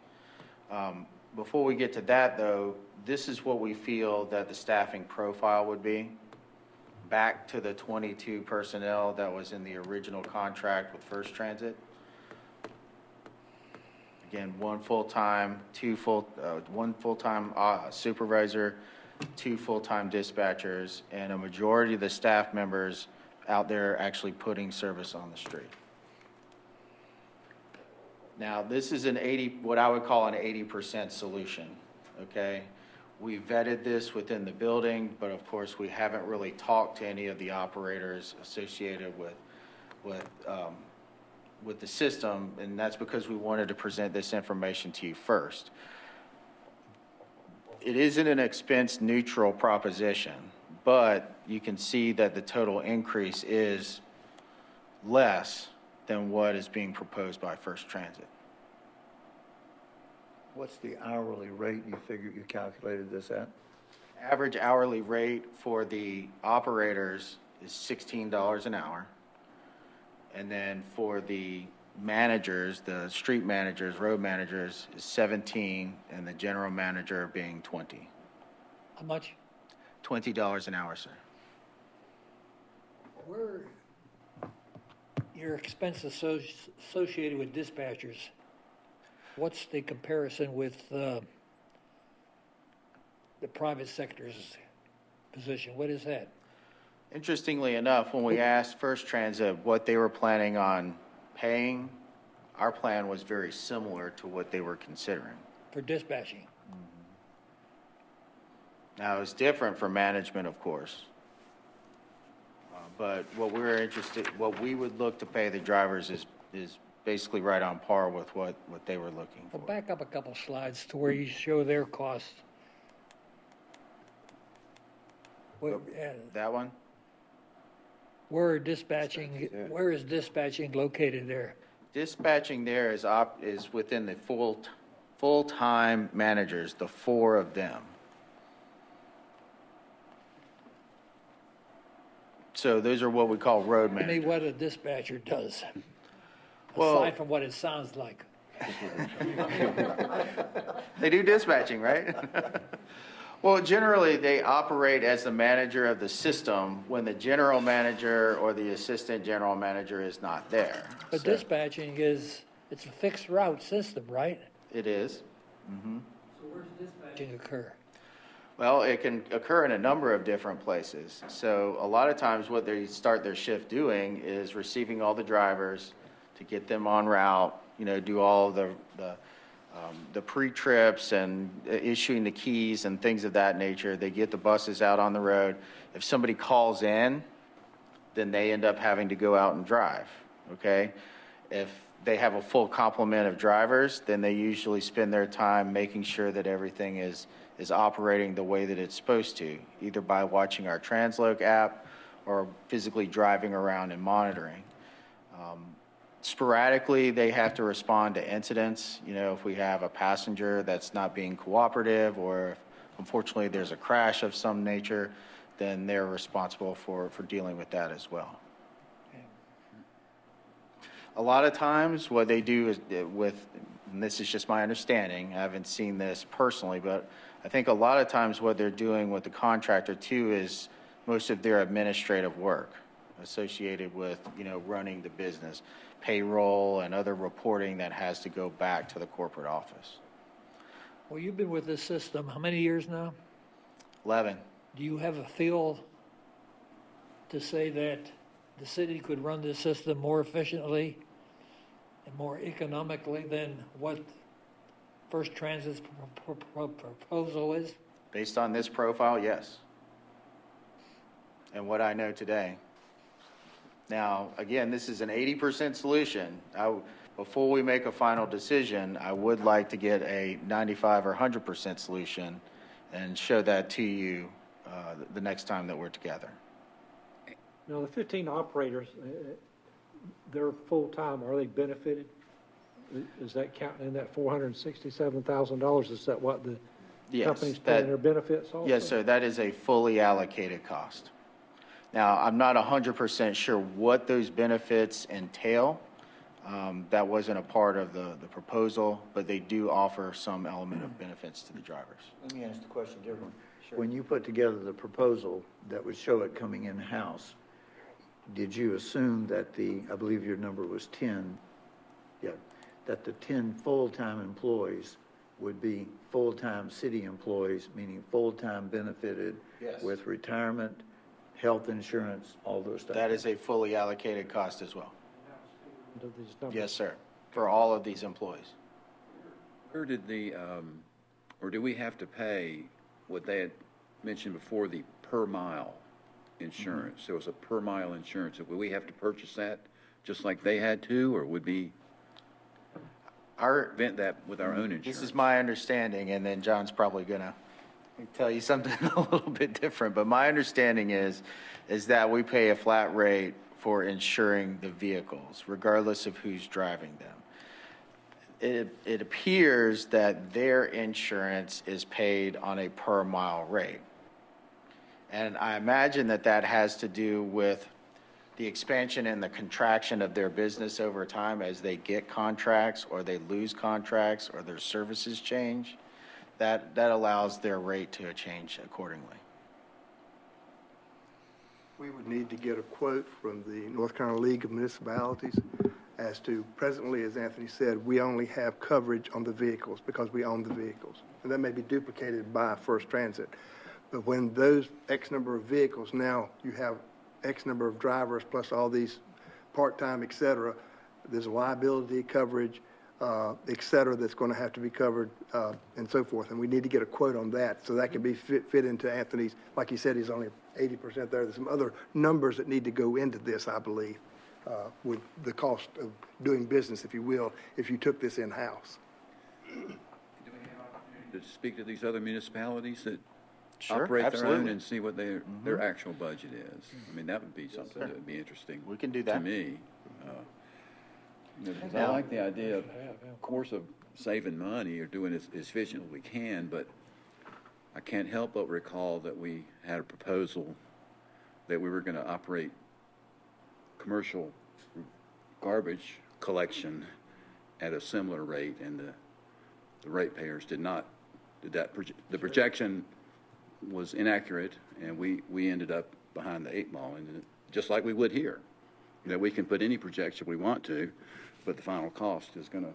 Before we get to that, though, this is what we feel that the staffing profile would be. Back to the 22 personnel that was in the original contract with First Transit. Again, one full-time supervisor, 2 full-time dispatchers, and a majority of the staff members out there actually putting service on the street. Now, this is what I would call an 80% solution, okay? We vetted this within the building, but of course, we haven't really talked to any of the operators associated with the system, and that's because we wanted to present this information to you first. It isn't an expense-neutral proposition, but you can see that the total increase is less than what is being proposed by First Transit. What's the hourly rate you calculated this at? Average hourly rate for the operators is $16 an hour. And then for the managers, the street managers, road managers, is 17, and the general manager being 20. How much? $20 an hour, sir. Where your expense associated with dispatchers, what's the comparison with the private sector's position? What is that? Interestingly enough, when we asked First Transit what they were planning on paying, our plan was very similar to what they were considering. For dispatching? Now, it's different for management, of course. But what we would look to pay the drivers is basically right on par with what they were looking for. Well, back up a couple slides to where you show their costs. That one? Where is dispatching located there? Dispatching there is within the full-time managers, the 4 of them. So those are what we call road Tell me managers. what a dispatcher does, Well- aside from what it sounds like. They do dispatching, right? Well, generally, they operate as the manager of the system when the general manager or the assistant general manager is not there. But So dispatching it's a fixed route system, right? it is. So where does dispatching occur? Well, it can occur in a number of different places. So a lot of times what they start their shift doing is receiving all the drivers to get them on route, do all the pre-trips and issuing the keys and things of that nature. They get the buses out on the road. If somebody calls in, then they end up having to go out and drive, okay? If they have a full complement of drivers, then they usually spend their time making sure that everything is operating the way that it's supposed to, either by watching our Transloc app or physically driving around and monitoring. Sporadically, they have to respond to incidents. If we have a passenger that's not being cooperative, or if, unfortunately, there's a crash of some nature, then they're responsible for dealing with that as well. A lot of times, what they do is and this is just my understanding, I haven't seen this personally, but I think a lot of times what they're doing with the contractor too is most of their administrative work associated with, running the business, payroll and other reporting that has to go back to the corporate office. Well, you've been with this system how many years now? 11. Do you have a feel to say that the city could run this system more efficiently and more economically than what First Transit's proposal is? Based on this profile, yes. And what I know today. Now, again, this is an 80% solution. Before we make a final decision, I would like to get a 95 or 100% solution and show that to you the next time that we're together. Now, the 15 operators, they're full-time, are they benefited? Is that counting in that $467,000? Is that what the Yes, company's paying their benefits also? Yes, sir. That is a fully allocated cost. Now, I'm not 100% sure what those benefits entail. That wasn't a part of the proposal, but they do offer some element of benefits to the drivers. Let me ask the question differently. When you put together the proposal that would show it coming in-house, did you assume that I believe your number was 10, that the 10 full-time employees would be full-time city employees, meaning full-time benefited with retirement, health insurance, all those stuff? That is a fully allocated cost as well. Under these numbers. Yes, sir, for all of these employees. Where did or do we have to pay what they had mentioned before, the per mile insurance? So it's a per mile insurance. Would we have to purchase that just like they had to, or would we vent that with our own insurance? This is my understanding, and then John's probably going to tell you something a little bit different. But my understanding is that we pay a flat rate for insuring the vehicles, regardless of who's driving them. It appears that their insurance is paid on a per mile rate. And I imagine that has to do with the expansion and the contraction of their business over time as they get contracts or they lose contracts or their services change. That allows their rate to change accordingly. We would need to get a quote from the North Carolina League of Municipalities as to, presently, as Anthony said, we only have coverage on the vehicles because we own the vehicles. And that may be duplicated by First Transit. But when those X number of vehicles, now you have X number of drivers plus all these part-time, et cetera, there's liability coverage, et cetera, that's going to have to be covered and so forth. And we need to get a quote on that so that can be fit into Anthony's, like he said, he's only 80% there. There's some other numbers that need to go into this, I believe, with the cost of doing business, if you will, if you took this in-house. Do we have opportunity to speak to these other municipalities that Sure, operate absolutely. their own and see what their actual budget is? I mean, that would be something that would be interesting. We can do that. To me. Because I like the idea, of course, of saving money or doing as efficient as we can, but I can't help but recall that we had a proposal that we were going to operate commercial garbage collection at a similar rate, and the ratepayers did not. The projection was inaccurate, and we ended up behind the 8 ball, and just like we would here, that we can put any projection we want to, but the final cost is going to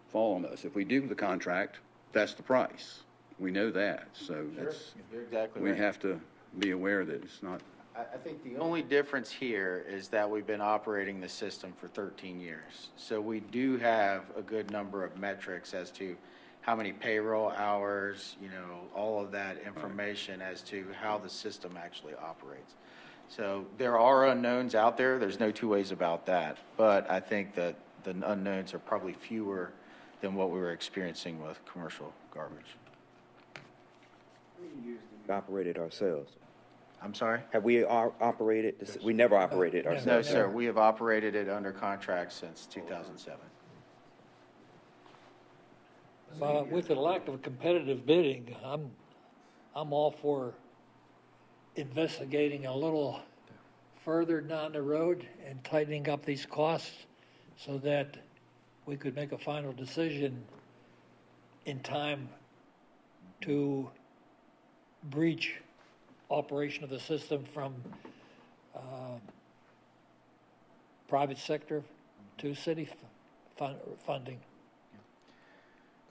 fall on us. If we do the contract, that's the price. We know that, so You're exactly we right. have to be aware that it's not. I think the only difference here is that we've been operating the system for 13 years. So we do have a good number of metrics as to how many payroll hours, all of that information as to how the system actually operates. So there are unknowns out there. There's no two ways about that. But I think that the unknowns are probably fewer than what we were experiencing with commercial garbage. We operated ourselves. I'm sorry? Have we operated? We never operated ourselves. No, sir. We have operated it under contract since 2007. With the lack of competitive bidding, I'm all for investigating a little further down the road and tightening up these costs so that we could make a final decision in time to breach operation of the system from private sector to city funding.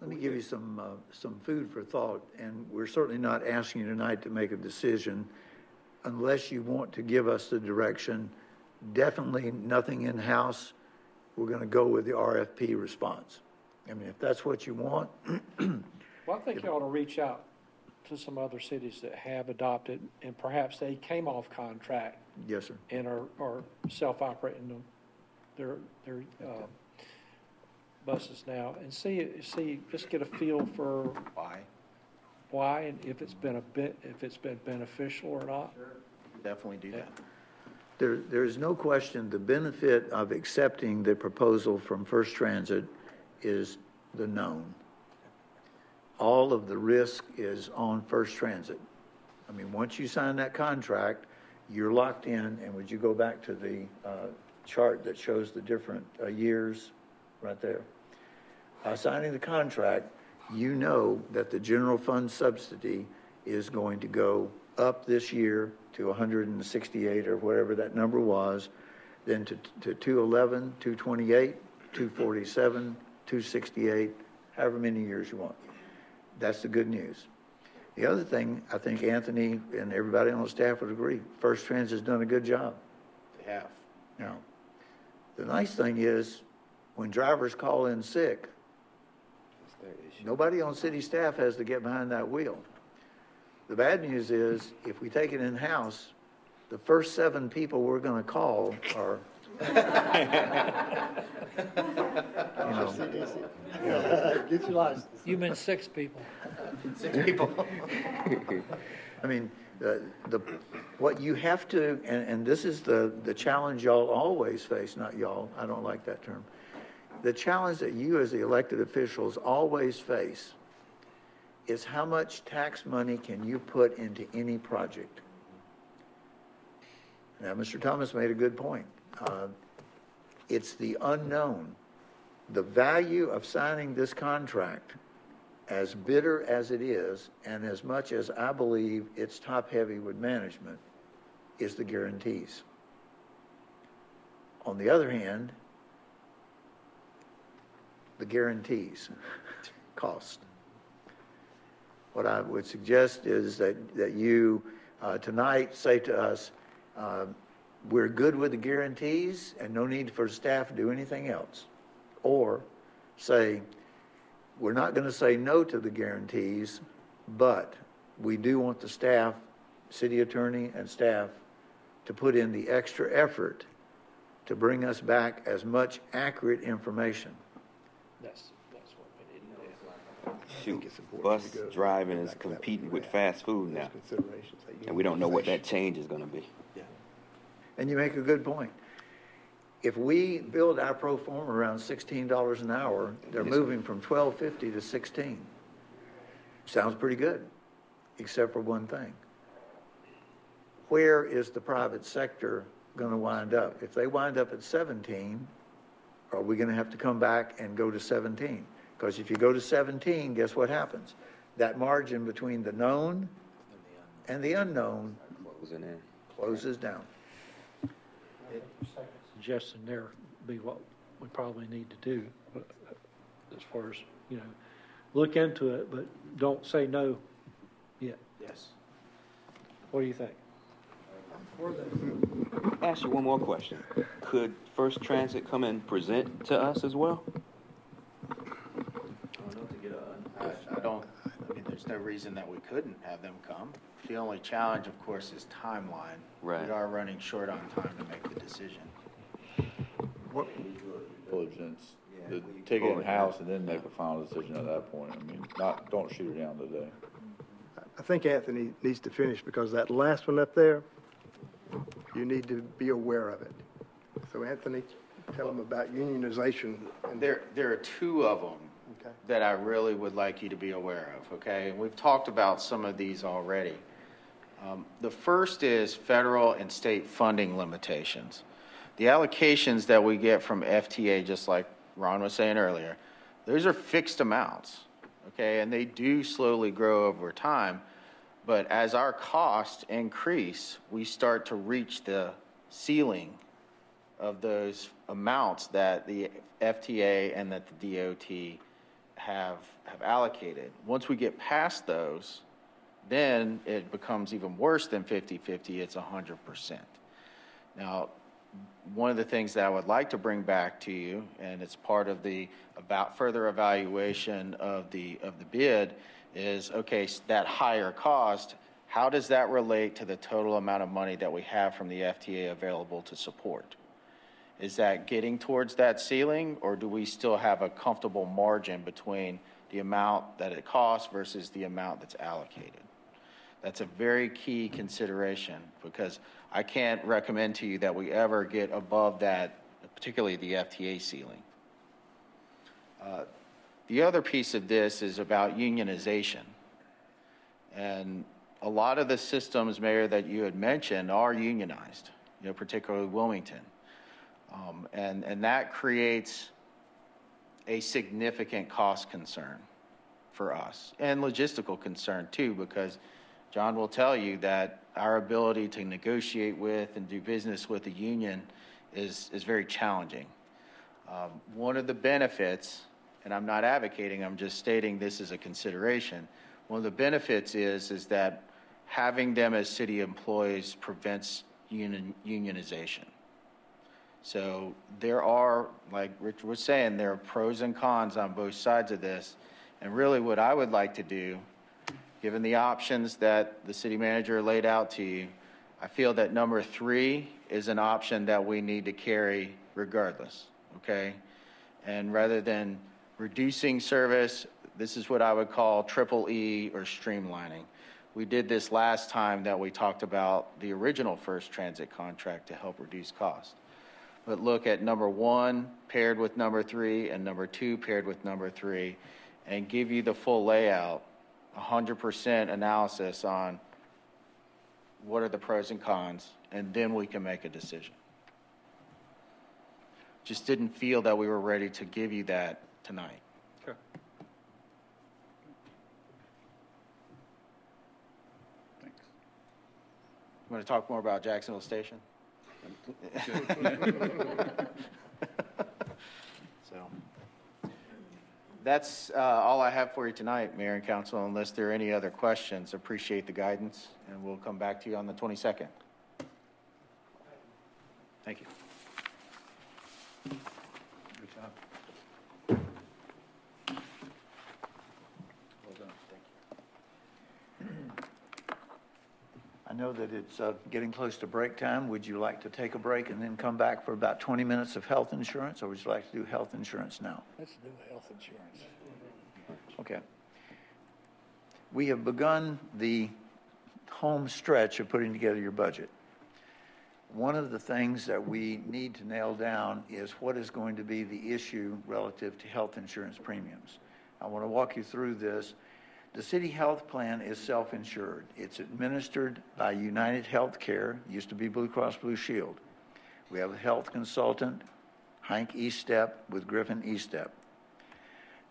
Let me give you some food for thought, and we're certainly not asking you tonight to make a decision unless you want to give us the direction. Definitely nothing in-house. We're going to go with the RFP response. I mean, if that's what you want. Well, I think you ought to reach out to some other cities that have adopted, and perhaps they came off contract. Yes, sir. And are self-operating their buses now, and see, just get a feel for why, and if it's been beneficial or not. Sure. Definitely do that. There is no question the benefit of accepting the proposal from First Transit is the known. All of the risk is on First Transit. I mean, once you sign that contract, you're locked in, and would you go back to the chart that shows the different years right there? By signing the contract, you know that the general fund subsidy is going to go up this year to 168 or whatever that number was, then to 211, 228, 247, 268, however many years you want. That's the good news. The other thing, I think Anthony and everybody on the staff would agree, First Trans has done a good job. They have. Now, the nice thing is, when drivers call in sick, nobody on city staff has to get behind that wheel. The bad news is, if we take it in-house, the first 7 people we're going to call are, Get your license. You meant 6 people. 6 people. I mean, what you have to, and this is the challenge y'all always face, not y'all, I don't like that term. The challenge that you as the elected officials always face is how much tax money can you put into any project? Now, Mr. Thomas made a good point. It's the unknown. The value of signing this contract, as bitter as it is, and as much as I believe it's top-heavy with management, is the guarantees. On the other hand, the guarantees cost. What I would suggest is that you tonight say to us, we're good with the guarantees and no need for staff to do anything else. Or say, we're not going to say no to the guarantees, but we do want the staff, city attorney and staff, to put in the extra effort to bring us back as much accurate information. That's what we need to do. Shoot, bus driving is competing with fast food now, and we don't know what that change is going to be. And you make a good point. If we build our pro forma around $16 an hour, they're moving from $12.50 to $16. Sounds pretty good, except for one thing. Where is the private sector going to wind up? If they wind up at 17, are we going to have to come back and go to 17? Because if you go to 17, guess what happens? That margin between the known and the unknown closes down. Suggestion there be what we probably need to do, as far as, look into it, but don't say no yet. Yes. What do you think? Ask you one more question. Could First Transit come and present to us as well? I mean, there's no reason that we couldn't have them come. The only challenge, of course, is timeline. Right. We are running short on time to make the decision. Diligence, to take it in-house and then make a final decision at that point. I mean, don't shoot it down today. I think Anthony needs to finish because that last one up there, you need to be aware of it. So Anthony, tell him about unionization. There are 2 of them that I really would like you to be aware of, okay? And we've talked about some of these already. The first is federal and state funding limitations. The allocations that we get from FTA, just like Ron was saying earlier, those are fixed amounts, okay? And they do slowly grow over time. But as our costs increase, we start to reach the ceiling of those amounts that the FTA and that the DOT have allocated. Once we get past those, then it becomes even worse than 50-50, it's 100%. Now, one of the things that I would like to bring back to you, and it's part of the further evaluation of the bid, is, okay, that higher cost, how does that relate to the total amount of money that we have from the FTA available to support? Is that getting towards that ceiling, or do we still have a comfortable margin between the amount that it costs versus the amount that's allocated? That's a very key consideration, because I can't recommend to you that we ever get above that, particularly the FTA ceiling. The other piece of this is about unionization. And a lot of the systems, Mayor, that you had mentioned are unionized, particularly Wilmington. And that creates a significant cost concern for us and logistical concern too, because John will tell you that our ability to negotiate with and do business with the union is very challenging. One of the benefits, and I'm not advocating, I'm just stating this as a consideration. One of the benefits is that having them as city employees prevents unionization. So there are, like Rich was saying, there are pros and cons on both sides of this. And really what I would like to do, given the options that the city manager laid out to you, I feel that number 3 is an option that we need to carry regardless, okay? And rather than reducing service, this is what I would call triple E or streamlining. We did this last time that we talked about the original first transit contract to help reduce cost. But look at number 1 paired with number 3 and number 2 paired with number 3 and give you the full layout, 100% analysis on what are the pros and cons, and then we can make a decision. Just didn't feel that we were ready to give you that tonight. Okay. Thanks. You want to talk more about Jacksonville Station? So that's all I have for you tonight, Mayor and Council, unless there are any other questions. Appreciate the guidance, and we'll come back to you on the 22nd. Thank you. Good job. Well done. Thank you. I know that it's getting close to break time. Would you like to take a break and then come back for about 20 minutes of health insurance, or would you like to do health insurance now? Let's do health insurance. Okay. We have begun the home stretch of putting together your budget. One of the things that we need to nail down is what is going to be the issue relative to health insurance premiums. I want to walk you through this. The city health plan is self-insured. It's administered by United Healthcare, used to be Blue Cross Blue Shield. We have a health consultant, Hank Estep with Griffin Estep.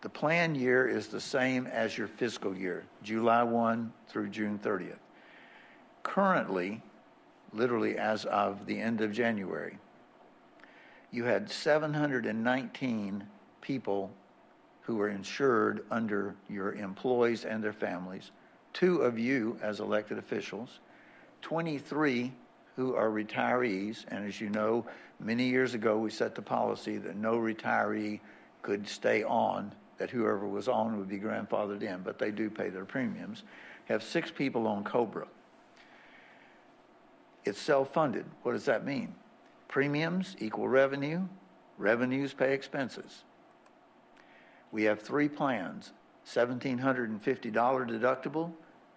The plan year is the same as your fiscal year, July 1 through June 30th. Currently, literally as of the end of January, you had 719 people who were insured under your employees and their families, 2 of you as elected officials, 23 who are retirees, and as you know, many years ago we set the policy that no retiree could stay on, that whoever was on would be grandfathered in, but they do pay their premiums. Have 6 people on COBRA. It's self-funded. What does that mean? Premiums equal revenue, revenues pay expenses. We have 3 plans, $1,750 deductible,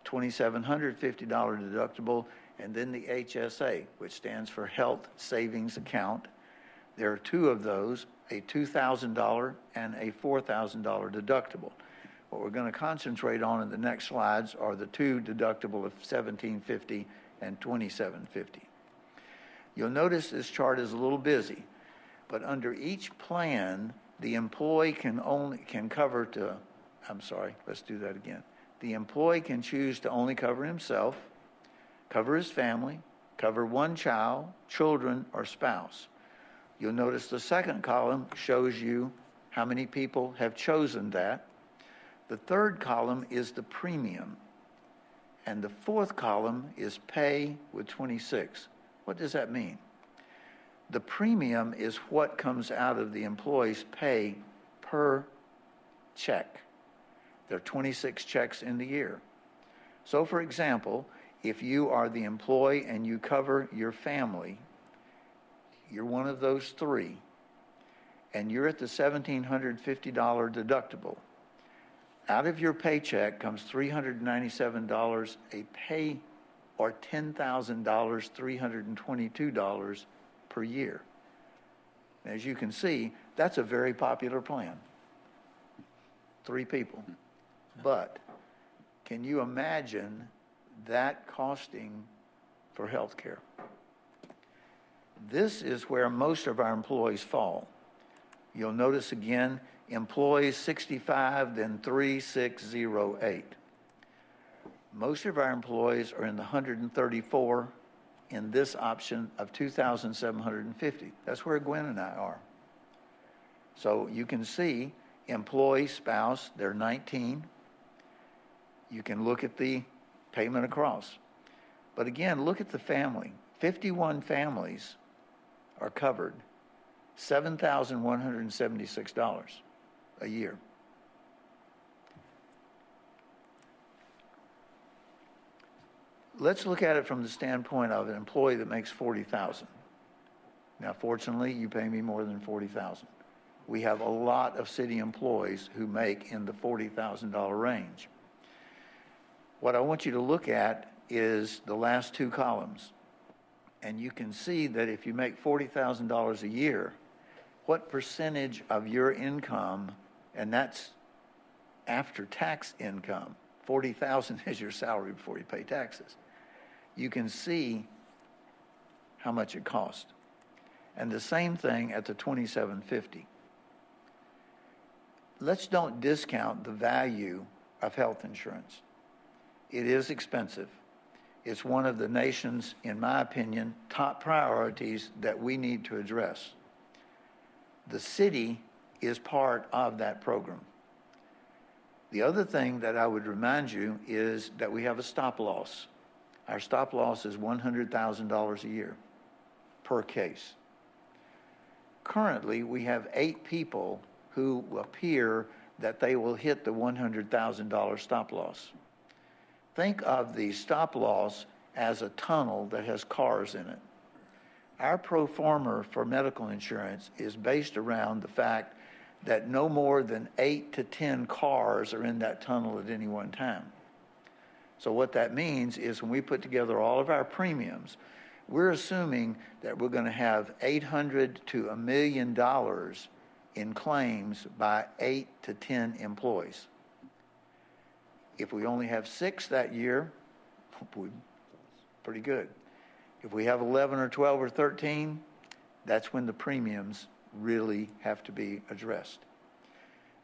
$2,750 deductible, and then the HSA, which stands for Health Savings Account. There are 2 of those, a $2,000 and a $4,000 deductible. What we're going to concentrate on in the next slides are the 2 deductible of $1,750 and $2,750. You'll notice this chart is a little busy, but under each plan, the employee can cover to, I'm sorry, let's do that again. The employee can choose to only cover himself, cover his family, cover 1 child, children, or spouse. You'll notice the second column shows you how many people have chosen that. The third column is the premium. And the fourth column is pay with 26. What does that mean? The premium is what comes out of the employee's pay per check. There are 26 checks in the year. So for example, if you are the employee and you cover your family, you're one of those 3, and you're at the $1,750 deductible. Out of your paycheck comes $397 a pay, or $10,000, $322 per year. As you can see, that's a very popular plan. 3 people. But can you imagine that costing for health care. This is where most of our employees fall. You'll notice again, employees 65, then 3608. Most of our employees are in the 134 in this option of 2,750. That's where Gwen and I are. So you can see employee, spouse, they're 19. You can look at the payment across. But again, look at the family. 51 families are covered, $7,176 a year. Let's look at it from the standpoint of an employee that makes $40,000. Now, fortunately, you pay me more than $40,000. We have a lot of city employees who make in the $40,000 range. What I want you to look at is the last two columns. And you can see that if you make $40,000 a year, what percentage of your income, and that's after tax income, $40,000 is your salary before you pay taxes. You can see how much it costs. And the same thing at the $2,750. Let's don't discount the value of health insurance. It is expensive. It's one of the nation's, in my opinion, top priorities that we need to address. The city is part of that program. The other thing that I would remind you is that we have a stop loss. Our stop loss is $100,000 a year per case. Currently, we have 8 people who appear that they will hit the $100,000 stop loss. Think of the stop loss as a tunnel that has cars in it. Our pro forma for medical insurance is based around the fact that no more than 8 to 10 cars are in that tunnel at any one time. So what that means is when we put together all of our premiums, we're assuming that we're going to have $800 to $1 million in claims by 8 to 10 employees. If we only have 6 that year, we're pretty good. If we have 11 or 12 or 13, that's when the premiums really have to be addressed.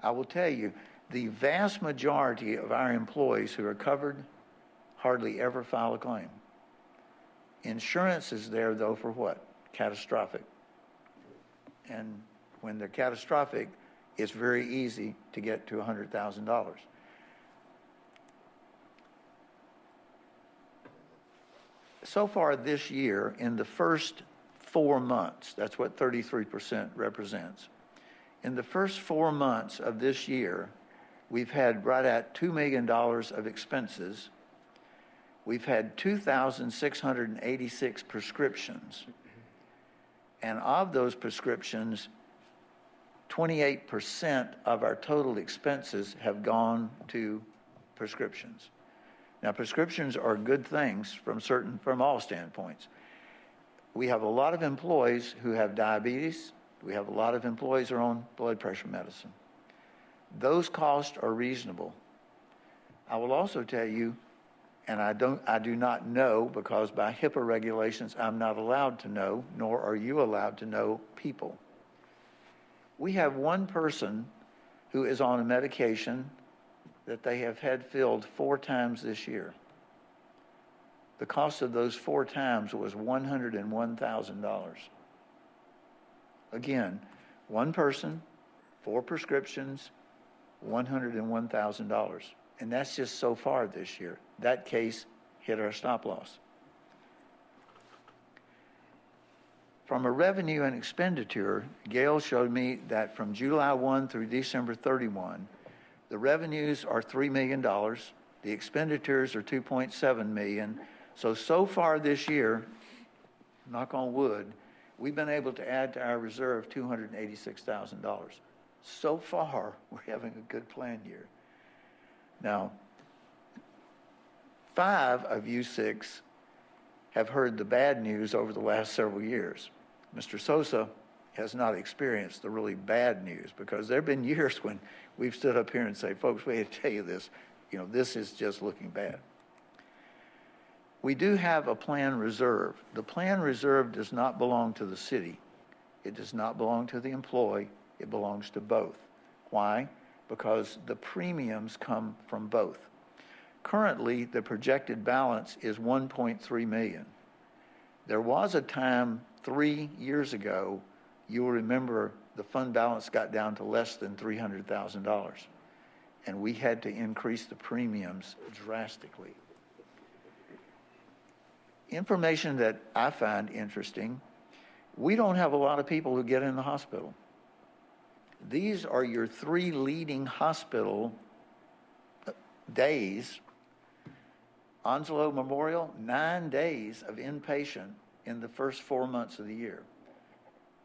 I will tell you, the vast majority of our employees who are covered hardly ever file a claim. Insurance is there, though, for what? Catastrophic. And when they're catastrophic, it's very easy to get to $100,000. So far this year, in the first 4 months, that's what 33% represents. In the first 4 months of this year, we've had right at $2 million of expenses. We've had 2,686 prescriptions. And of those prescriptions, 28% of our total expenses have gone to prescriptions. Now, prescriptions are good things from all standpoints. We have a lot of employees who have diabetes. We have a lot of employees who are on blood pressure medicine. Those costs are reasonable. I will also tell you, and I do not know, because by HIPAA regulations, I'm not allowed to know, nor are you allowed to know people. We have one person who is on a medication that they have had filled 4 times this year. The cost of those 4 times was $101,000. Again, one person, 4 prescriptions, $101,000. And that's just so far this year. That case hit our stop loss. From a revenue and expenditure, Gail showed me that from July 1 through December 31, the revenues are $3 million. The expenditures are $2.7 million. So far this year, knock on wood, we've been able to add to our reserve $286,000. So far, we're having a good plan year. Now, 5 of you 6 have heard the bad news over the last several years. Mr. Sosa has not experienced the really bad news, because there have been years when we've stood up here and say, folks, we had to tell you this, this is just looking bad. We do have a plan reserve. The plan reserve does not belong to the city. It does not belong to the employee. It belongs to both. Why? Because the premiums come from both. Currently, the projected balance is 1.3 million. There was a time 3 years ago, you will remember the fund balance got down to less than $300,000, and we had to increase the premiums drastically. Information that I find interesting, we don't have a lot of people who get in the hospital. These are your 3 leading hospital days. Onslow Memorial, 9 days of inpatient in the first 4 months of the year.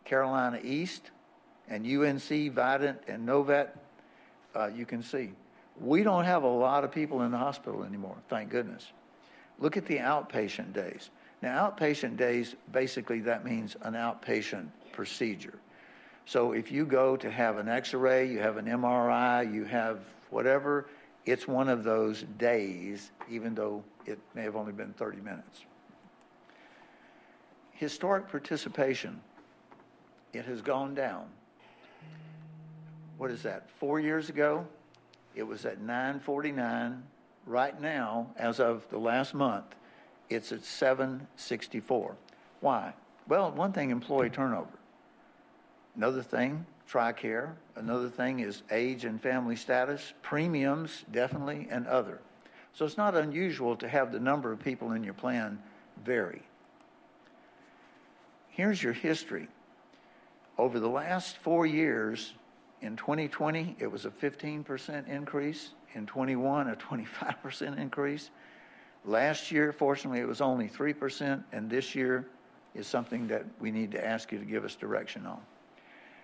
Carolina East and UNC, Vidant, and Novet, you can see. We don't have a lot of people in the hospital anymore, thank goodness. Look at the outpatient days. Now, outpatient days, basically that means an outpatient procedure. So if you go to have an x-ray, you have an MRI, you have whatever, it's one of those days, even though it may have only been 30 minutes. Historic participation, it has gone down. What is that, 4 years ago? It was at 949. Right now, as of the last month, it's at 764. Why? Well, one thing, employee turnover. Another thing, TRICARE. Another thing is age and family status, premiums, definitely, and other. So it's not unusual to have the number of people in your plan vary. Here's your history. Over the last 4 years, in 2020, it was a 15% increase. In 21, a 25% increase. Last year, fortunately, it was only 3%, and this year is something that we need to ask you to give us direction on.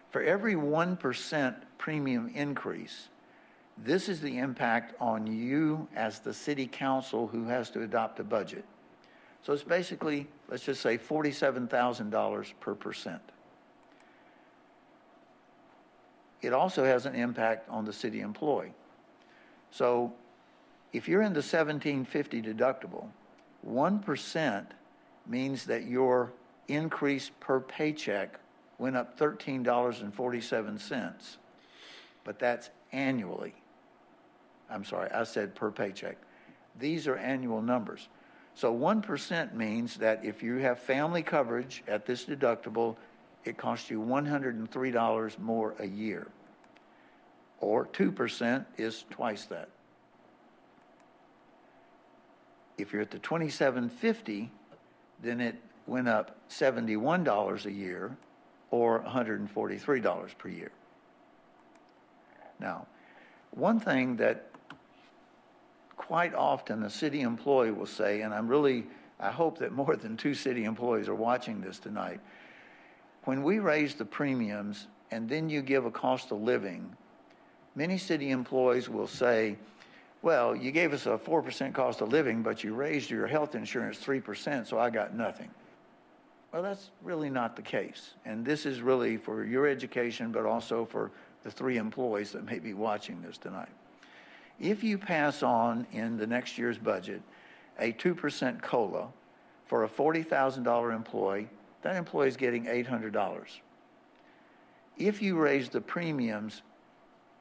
For every 1% premium increase, this is the impact on you as the city council who has to adopt a budget. So it's basically, let's just say $47,000 per percent. It also has an impact on the city employee. So if you're in the $1,750 deductible, 1% means that your increase per paycheck went up $13.47, but that's annually. I'm sorry, I said per paycheck. These are annual numbers. So 1% means that if you have family coverage at this deductible, it costs you $103 more a year. Or 2% is twice that. If you're at the $2,750, then it went up $71 a year or $143 per year. Now, one thing that quite often a city employee will say, and I hope that more than 2 city employees are watching this tonight, when we raise the premiums and then you give a cost of living, many city employees will say, well, you gave us a 4% cost of living, but you raised your health insurance 3%, so I got nothing. Well, that's really not the case. And this is really for your education, but also for the 3 employees that may be watching this tonight. If you pass on in the next year's budget a 2% COLA for a $40,000 employee, that employee is getting $800. If you raise the premiums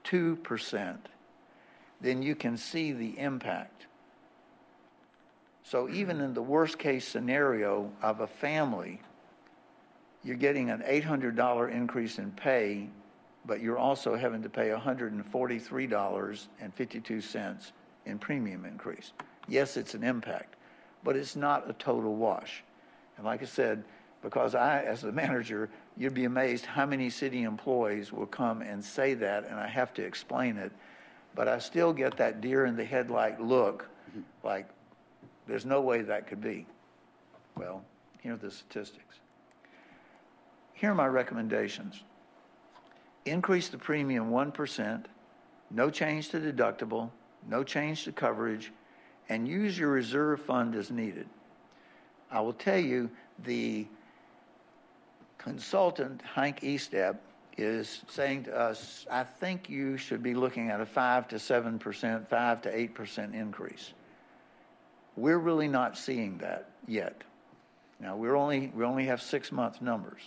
2%, then you can see the impact. So even in the worst case scenario of a family, you're getting an $800 increase in pay, but you're also having to pay $143.52 in premium increase. Yes, it's an impact, but it's not a total wash. And like I said, because I, as the manager, you'd be amazed how many city employees will come and say that, and I have to explain it. But I still get that deer in the headlight look, like there's no way that could be. Well, here are the statistics. Here are my recommendations. Increase the premium 1%, no change to deductible, no change to coverage, and use your reserve fund as needed. I will tell you, the consultant, Hank Estep, is saying to us, I think you should be looking at a 5 to 7%, 5 to 8% increase. We're really not seeing that yet. Now, we only have 6-month numbers.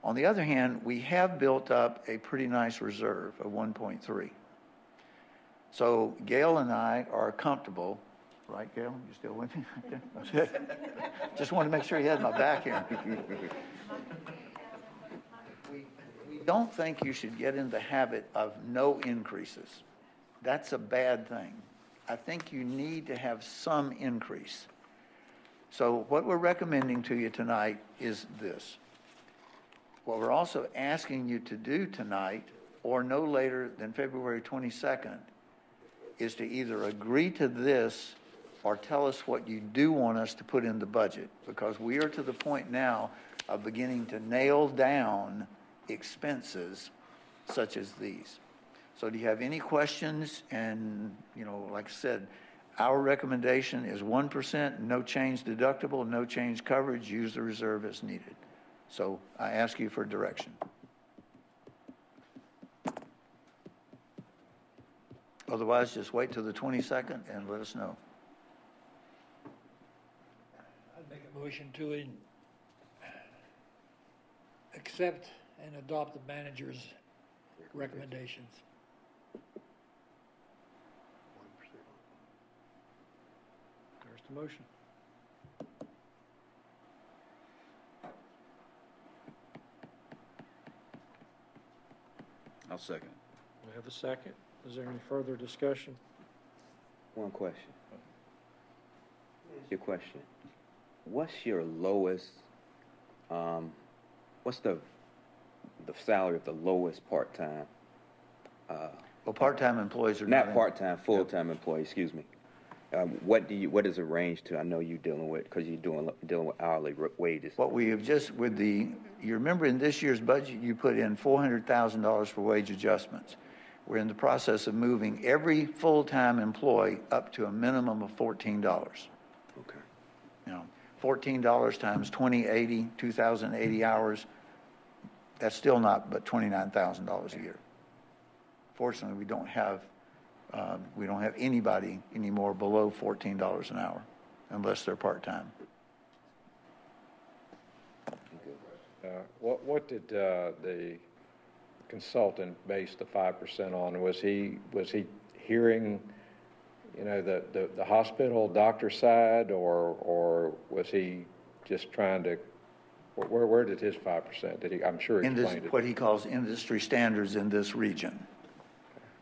On the other hand, we have built up a pretty nice reserve of 1.3. So Gail and I are comfortable, right, Gail? You still with me? Just wanted to make sure you had my back here. We don't think you should get in the habit of no increases. That's a bad thing. I think you need to have some increase. So what we're recommending to you tonight is this. What we're also asking you to do tonight, or no later than February 22nd, is to either agree to this or tell us what you do want us to put in the budget, because we are to the point now of beginning to nail down expenses such as these. So do you have any questions? And, like I said, our recommendation is 1%, no change deductible, no change coverage, use the reserve as needed. So I ask you for direction. Otherwise, just wait till the 22nd and let us know. I'd make a motion to accept and adopt the manager's recommendations. There's the motion. I'll second. We have a second. Is there any further discussion? One question. Your question. What's your lowest, what's the salary of the lowest part-time? Well, part-time employees are not part-time, full-time employee, excuse me. What is the range to? I know you're dealing with, because you're dealing with hourly wages. What we have just, you remember in this year's budget, you put in $400,000 for wage adjustments. We're in the process of moving every full-time employee up to a minimum of $14. Okay. $14 times 2080, 2,080 hours, that's still not but $29,000 a year. Fortunately, we don't have anybody anymore below $14 an hour unless they're part-time. What did the consultant base the 5% on? Was he hearing, the hospital doctor side, or was he just trying to? Where did his 5%? Did he? I'm sure he explained it. What he calls industry standards in this region.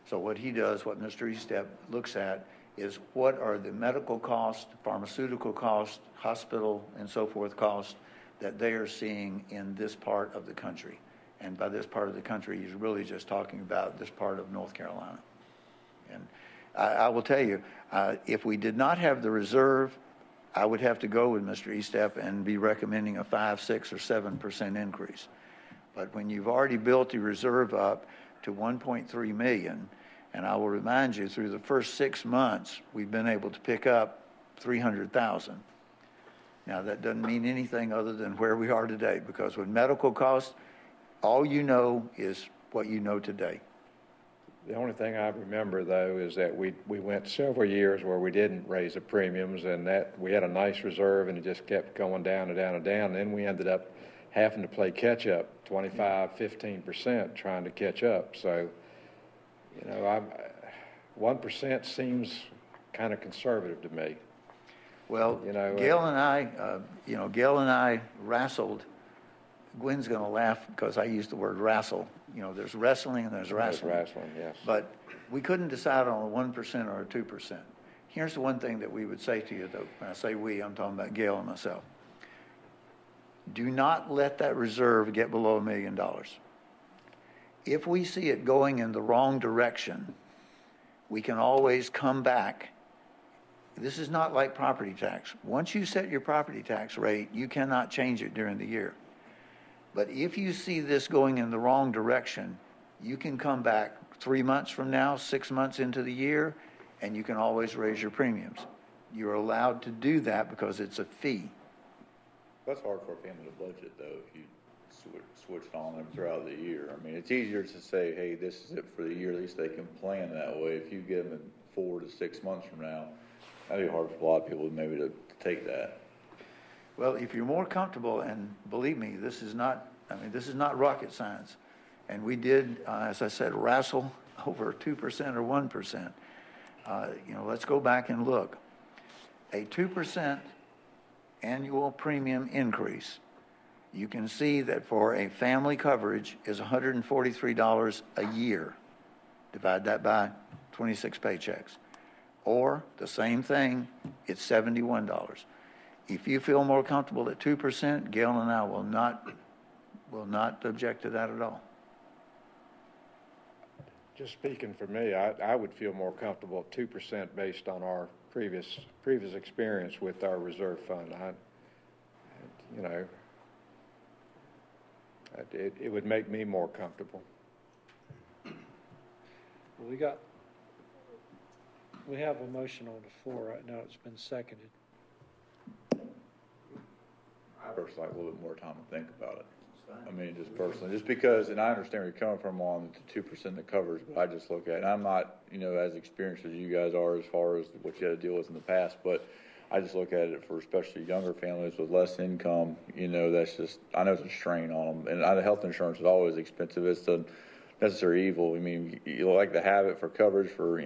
So what he does, what Mr. Estep looks at, is what are the medical costs, pharmaceutical costs, hospital and so forth costs that they are seeing in this part of the country. And by this part of the country, he's really just talking about this part of North Carolina. And I will tell you, if we did not have the reserve, I would have to go with Mr. Estep and be recommending a 5, 6, or 7% increase. But when you've already built the reserve up to $1.3 million, and I will remind you, through the first 6 months, we've been able to pick up $300,000. Now, that doesn't mean anything other than where we are today, because with medical costs, all you know is what you know today. The only thing I remember, though, is that we went several years where we didn't raise the premiums, and that we had a nice reserve, and it just kept going down and down and down. And then we ended up having to play catch-up, 25, 15%, trying to catch up. So, 1% seems kind of conservative to me. Well, Gail and I wrestled. Gwen's going to laugh because I used the word wrestle. There's wrestling and there's wrestling. There's wrestling, yes. But we couldn't decide on a 1% or a 2%. Here's the one thing that we would say to you, though. When I say we, I'm talking about Gail and myself. Do not let that reserve get below $1 million. If we see it going in the wrong direction, we can always come back. This is not like property tax. Once you set your property tax rate, you cannot change it during the year. But if you see this going in the wrong direction, you can come back 3 months from now, 6 months into the year, and you can always raise your premiums. You're allowed to do that because it's a fee. That's hard for a family to budget, though, if you switched on them throughout the year. I mean, it's easier to say, hey, this is it for the year. At least they can plan that way. If you give them 4 to 6 months from now, That'd be hard for a lot of people maybe to take that. Well, if you're more comfortable, and believe me, this is not rocket science. And we did, as I said, wrestle over 2% or 1%. Let's go back and look. A 2% annual premium increase, you can see that for a family coverage is $143 a year. Divide that by 26 paychecks. Or the same thing, it's $71. If you feel more comfortable at 2%, Gail and I will not object to that at all. Just speaking for me, I would feel more comfortable at 2% based on our previous experience with our reserve fund. It would make me more comfortable. We have a motion on the floor right now. It's been seconded. I personally like a little bit more time to think about it. I mean, just personally, just because, and I understand where you're coming from on the 2% that covers, but I just look at it, and I'm not, as experienced as you guys are as far as what you had to deal with in the past, but I just look at it for especially younger families with less income, that's just, I know it's a strain on them. And the health insurance is always expensive. It's a necessary evil. I mean, you like to have it for coverage for,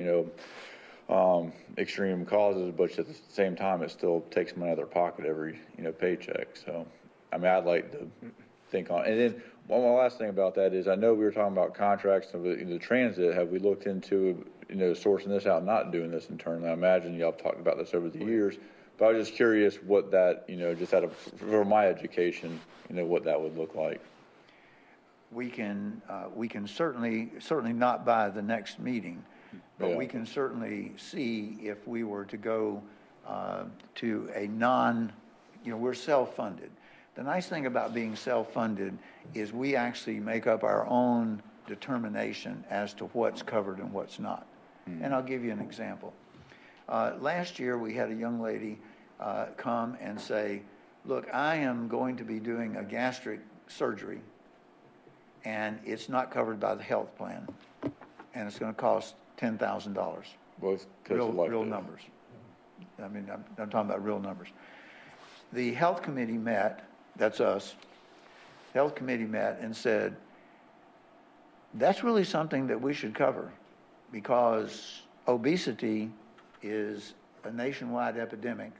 extreme causes, but at the same time, it still takes money out of their pocket every, paycheck. So, I mean, I'd like to think on. And then one last thing about that is, I know we were talking about contracts of the transit. Have we looked into, sourcing this out, not doing this internally? I imagine y'all have talked about this over the years, but I was just curious what that, just out of, for my education, what that would look like. We can certainly not by the next meeting, but we can certainly see if we were to go to a we're self-funded. The nice thing about being self-funded is we actually make up our own determination as to what's covered and what's not. And I'll give you an example. Last year, we had a young lady come and say, look, I am going to be doing a gastric surgery, and it's not covered by the health plan, and it's going to cost $10,000. Well, real numbers. I mean, I'm talking about real numbers. The health committee met, that's us, health committee met and said, that's really something that we should cover because obesity is a nationwide epidemic,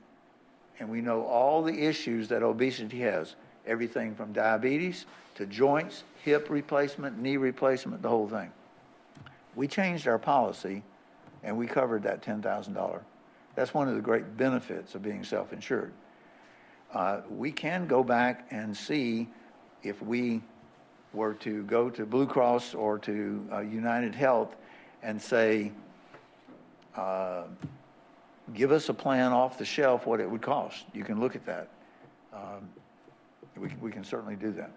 and we know all the issues that obesity has, everything from diabetes to joints, hip replacement, knee replacement, the whole thing. We changed our policy, and we covered that $10,000. That's one of the great benefits of being self-insured. We can go back and see if we were to go to Blue Cross or to United Health and say, give us a plan off the shelf what it would cost. You can look at that. We can certainly do that.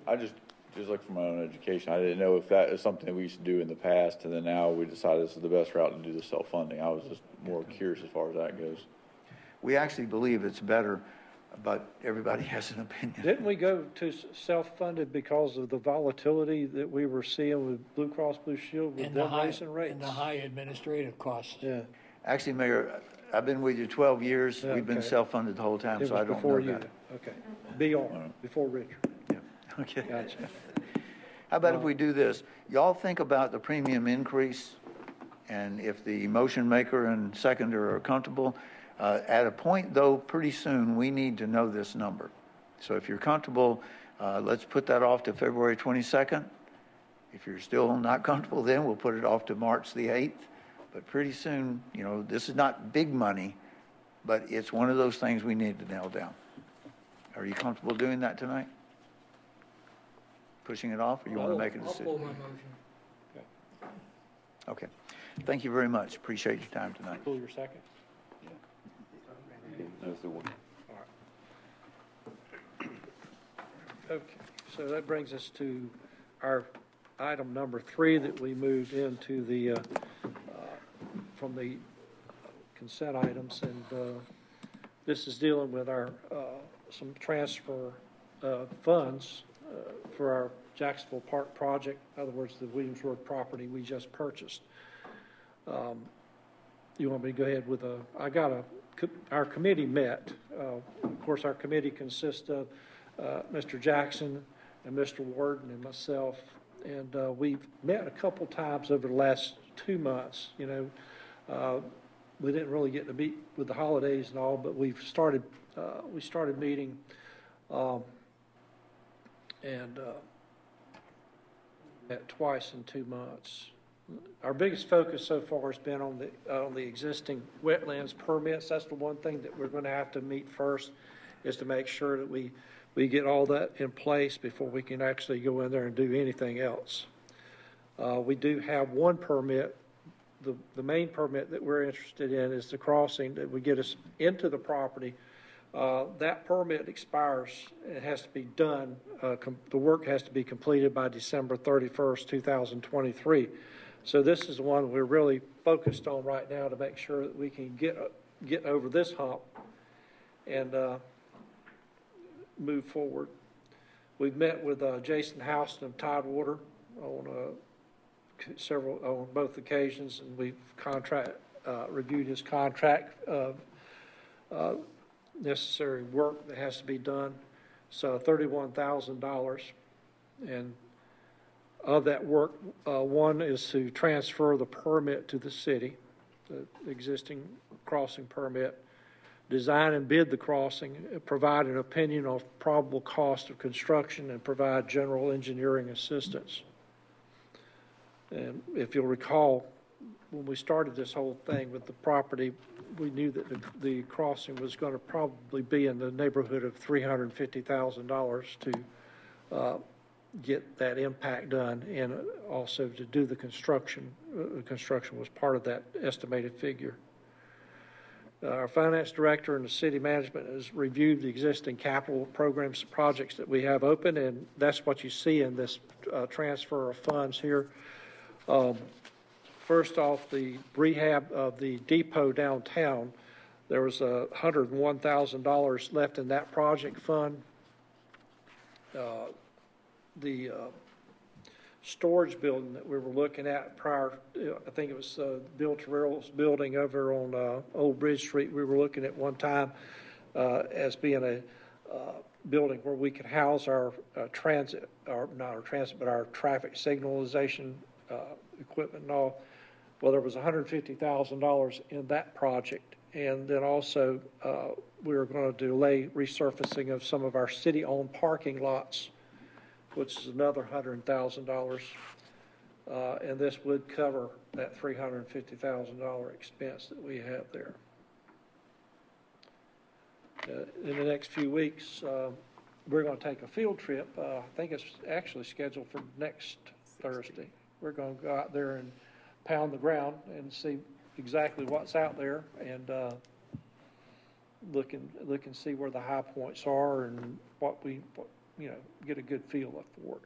I just look for my own education. I didn't know if that is something we used to do in the past, and then now we decided this is the best route to do the self-funding. I was just more curious as far as that goes. We actually believe it's better, but everybody has an opinion. Didn't we go to self-funded because of the volatility that we were seeing with Blue Cross Blue Shield with them raising rates? And the high administrative costs. Yeah. Actually, Mayor, I've been with you 12 years. Yeah, We've been self-funded the whole time, so I don't know that. Okay. Before Richard. Yeah. Okay. Gotcha. How about if we do this? Y'all think about the premium increase, and if the motion maker and seconder are comfortable, at a point, though, pretty soon, we need to know this number. So if you're comfortable, let's put that off to February 22nd. If you're still not comfortable, then we'll put it off to March the 8th. But pretty soon, this is not big money, but it's one of those things we need to nail down. Are you comfortable doing that tonight? Pushing it off, or you want to make a decision? I'll pull my motion. Okay. Thank you very much. Appreciate your time tonight. Pull your second. Okay, so that brings us to our item number 3 that we moved into the from the consent items, and this is dealing with our some transfer funds for our Jacksonville Park project. In other words, the Williamsburg property we just purchased. you want me to go ahead with our committee met. Of course, our committee consists of Mr. Jackson and Mr. Warden and myself, and we've met a couple times over the last 2 months. We didn't really get to meet with the holidays and all, but we started meeting, and met twice in 2 months. Our biggest focus so far has been on the existing wetlands permits. That's the one thing that we're going to have to meet first, is to make sure that we get all that in place before we can actually go in there and do anything else. We do have one permit. The main permit that we're interested in is the crossing that would get us into the property. That permit expires. It has to be done. The work has to be completed by December 31st, 2023. So this is the one we're really focused on right now to make sure that we can get over this hump and move forward. We've met with Jason Houston of Tidewater on both occasions, and we've reviewed his contract of necessary work that has to be done. So $31,000, and of that work, one is to transfer the permit to the city, the existing crossing permit, design and bid the crossing, provide an opinion of probable cost of construction, and provide general engineering assistance. And if you'll recall, when we started this whole thing with the property, we knew that the crossing was going to probably be in the neighborhood of $350,000 to get that impact done, and also to do the construction. The construction was part of that estimated figure. Our finance director and the city management has reviewed the existing capital programs and projects that we have open, and that's what you see in this transfer of funds here. First off, the rehab of the depot downtown, there was $101,000 left in that project fund. The storage building that we were looking at prior, I think it was Bill Terrell's building over on Old Bridge Street. We were looking at one time as being a building where we could house our traffic signalization equipment and all. Well, there was $150,000 in that project, and then also we were going to delay resurfacing of some of our city-owned parking lots, which is another $100,000, and this would cover that $350,000 expense that we have there. In the next few weeks, we're going to take a field trip. I think it's actually scheduled for next Thursday. We're going to go out there and pound the ground and see exactly what's out there, and look and see where the high points are and get a good feel for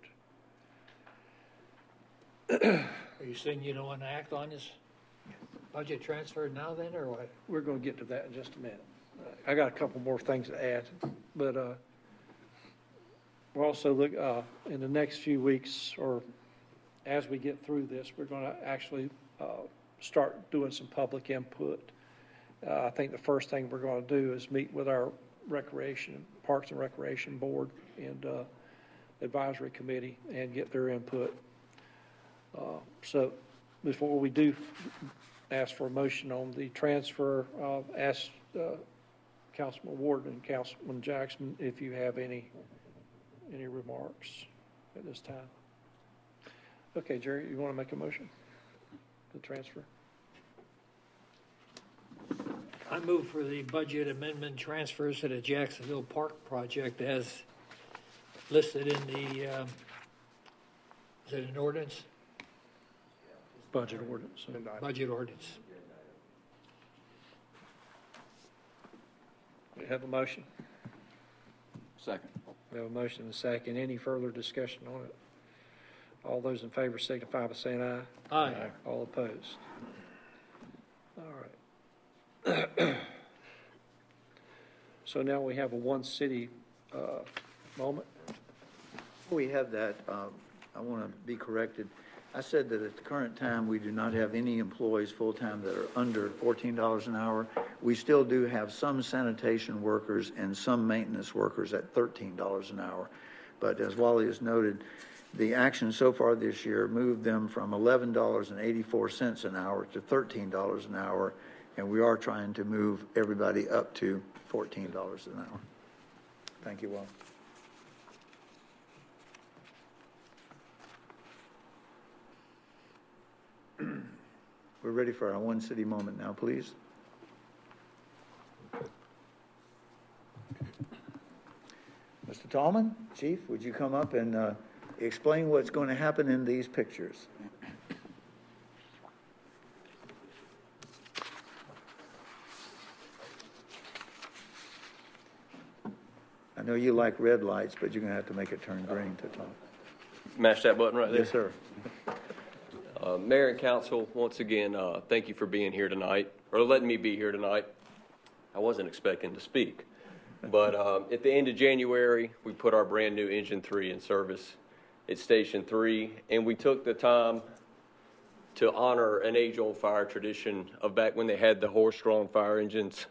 Are you saying you don't want to act on this budget transfer now then, or what? We're going to get to that in just a minute. I got a couple more things to add, but we'll also look in the next few weeks, or as we get through this, we're going to actually start doing some public input. I think the first thing we're going to do is meet with our Parks and Recreation Board and Advisory Committee and get their input. So before we do ask for a motion on the transfer, ask Councilman Ward and Councilman Jackson if you have any remarks at this time. Okay, Jerry, you want to make a motion to transfer? I move for the budget amendment transfers to the Jacksonville Park project as listed in the, is it an ordinance? Budget ordinance. Budget ordinance. We have a motion. Second. We have a motion and a second. Any further discussion on it? All those in favor signify by saying aye. Aye. All opposed. All right. So now we have a one city moment. Before we have that, I want to be corrected. I said that at the current time, we do not have any employees full-time that are under $14 an hour. We still do have some sanitation workers and some maintenance workers at $13 an hour. But as Wally has noted, the action so far this year moved them from $11.84 an hour to $13 an hour, and we are trying to move everybody up to $14 an hour. Thank you, Wally. We're ready for our one city moment now, please. Mr. Tallman, Chief, would you come up and explain what's going to happen in these pictures? I know you like red lights, but you're going to have to make it turn green to talk. Mash that button right there. Yes, sir. Mayor and council, once again, thank you for being here tonight, or letting me be here tonight. I wasn't expecting to speak, but at the end of January, we put our brand new Engine 3 in service at Station 3, and we took the time to honor an age-old fire tradition of back when they had the horse-drawn fire engines,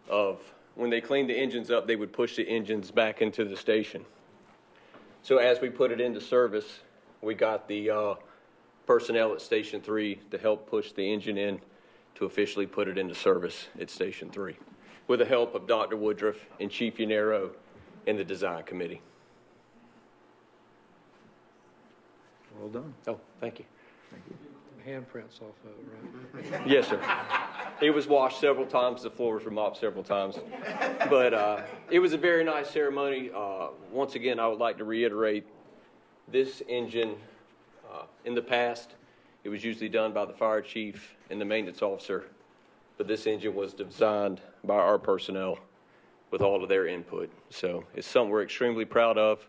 of when they cleaned the engines up, they would push the engines back into the station. So as we put it into service, we got the personnel at Station 3 to help push the engine in to officially put it into service at Station 3, with the help of Dr. Woodruff and Chief Yanero and the design committee. Well done. Oh, thank you. Thank you. Handprints off of it, right? Yes, sir. It was washed several times. The floors were mopped several times. But it was a very nice ceremony. Once again, I would like to reiterate this engine, in the past, it was usually done by the fire chief and the maintenance officer. But this engine was designed by our personnel with all of their input. So it's something we're extremely proud of,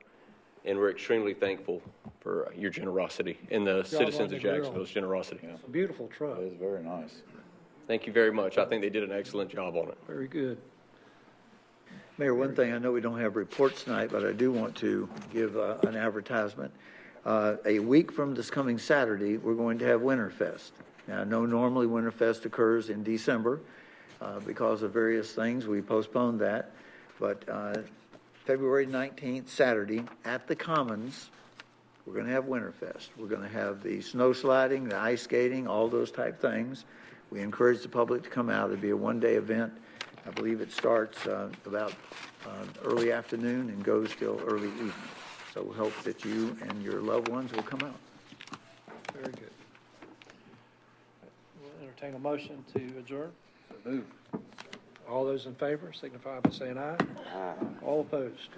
and we're extremely thankful for your generosity and the citizens of Jacksonville's generosity. It's a beautiful truck. It is very nice. Thank you very much. I think they did an excellent job on it. Very good. Mayor, one thing, I know we don't have reports tonight, but I do want to give an advertisement. A week from this coming Saturday, we're going to have Winterfest. Now, I know normally Winterfest occurs in December. Because of various things, we postponed that. But February 19th, Saturday, at the Commons, we're going to have Winterfest. We're going to have the snow sliding, the ice skating, all those type things. We encourage the public to come out. It'll be a one-day event. I believe it starts about early afternoon and goes till early evening. So we hope that you and your loved ones will come out. Very good. We'll entertain a motion to adjourn. Move. All those in favor signify by saying aye. Aye. All opposed.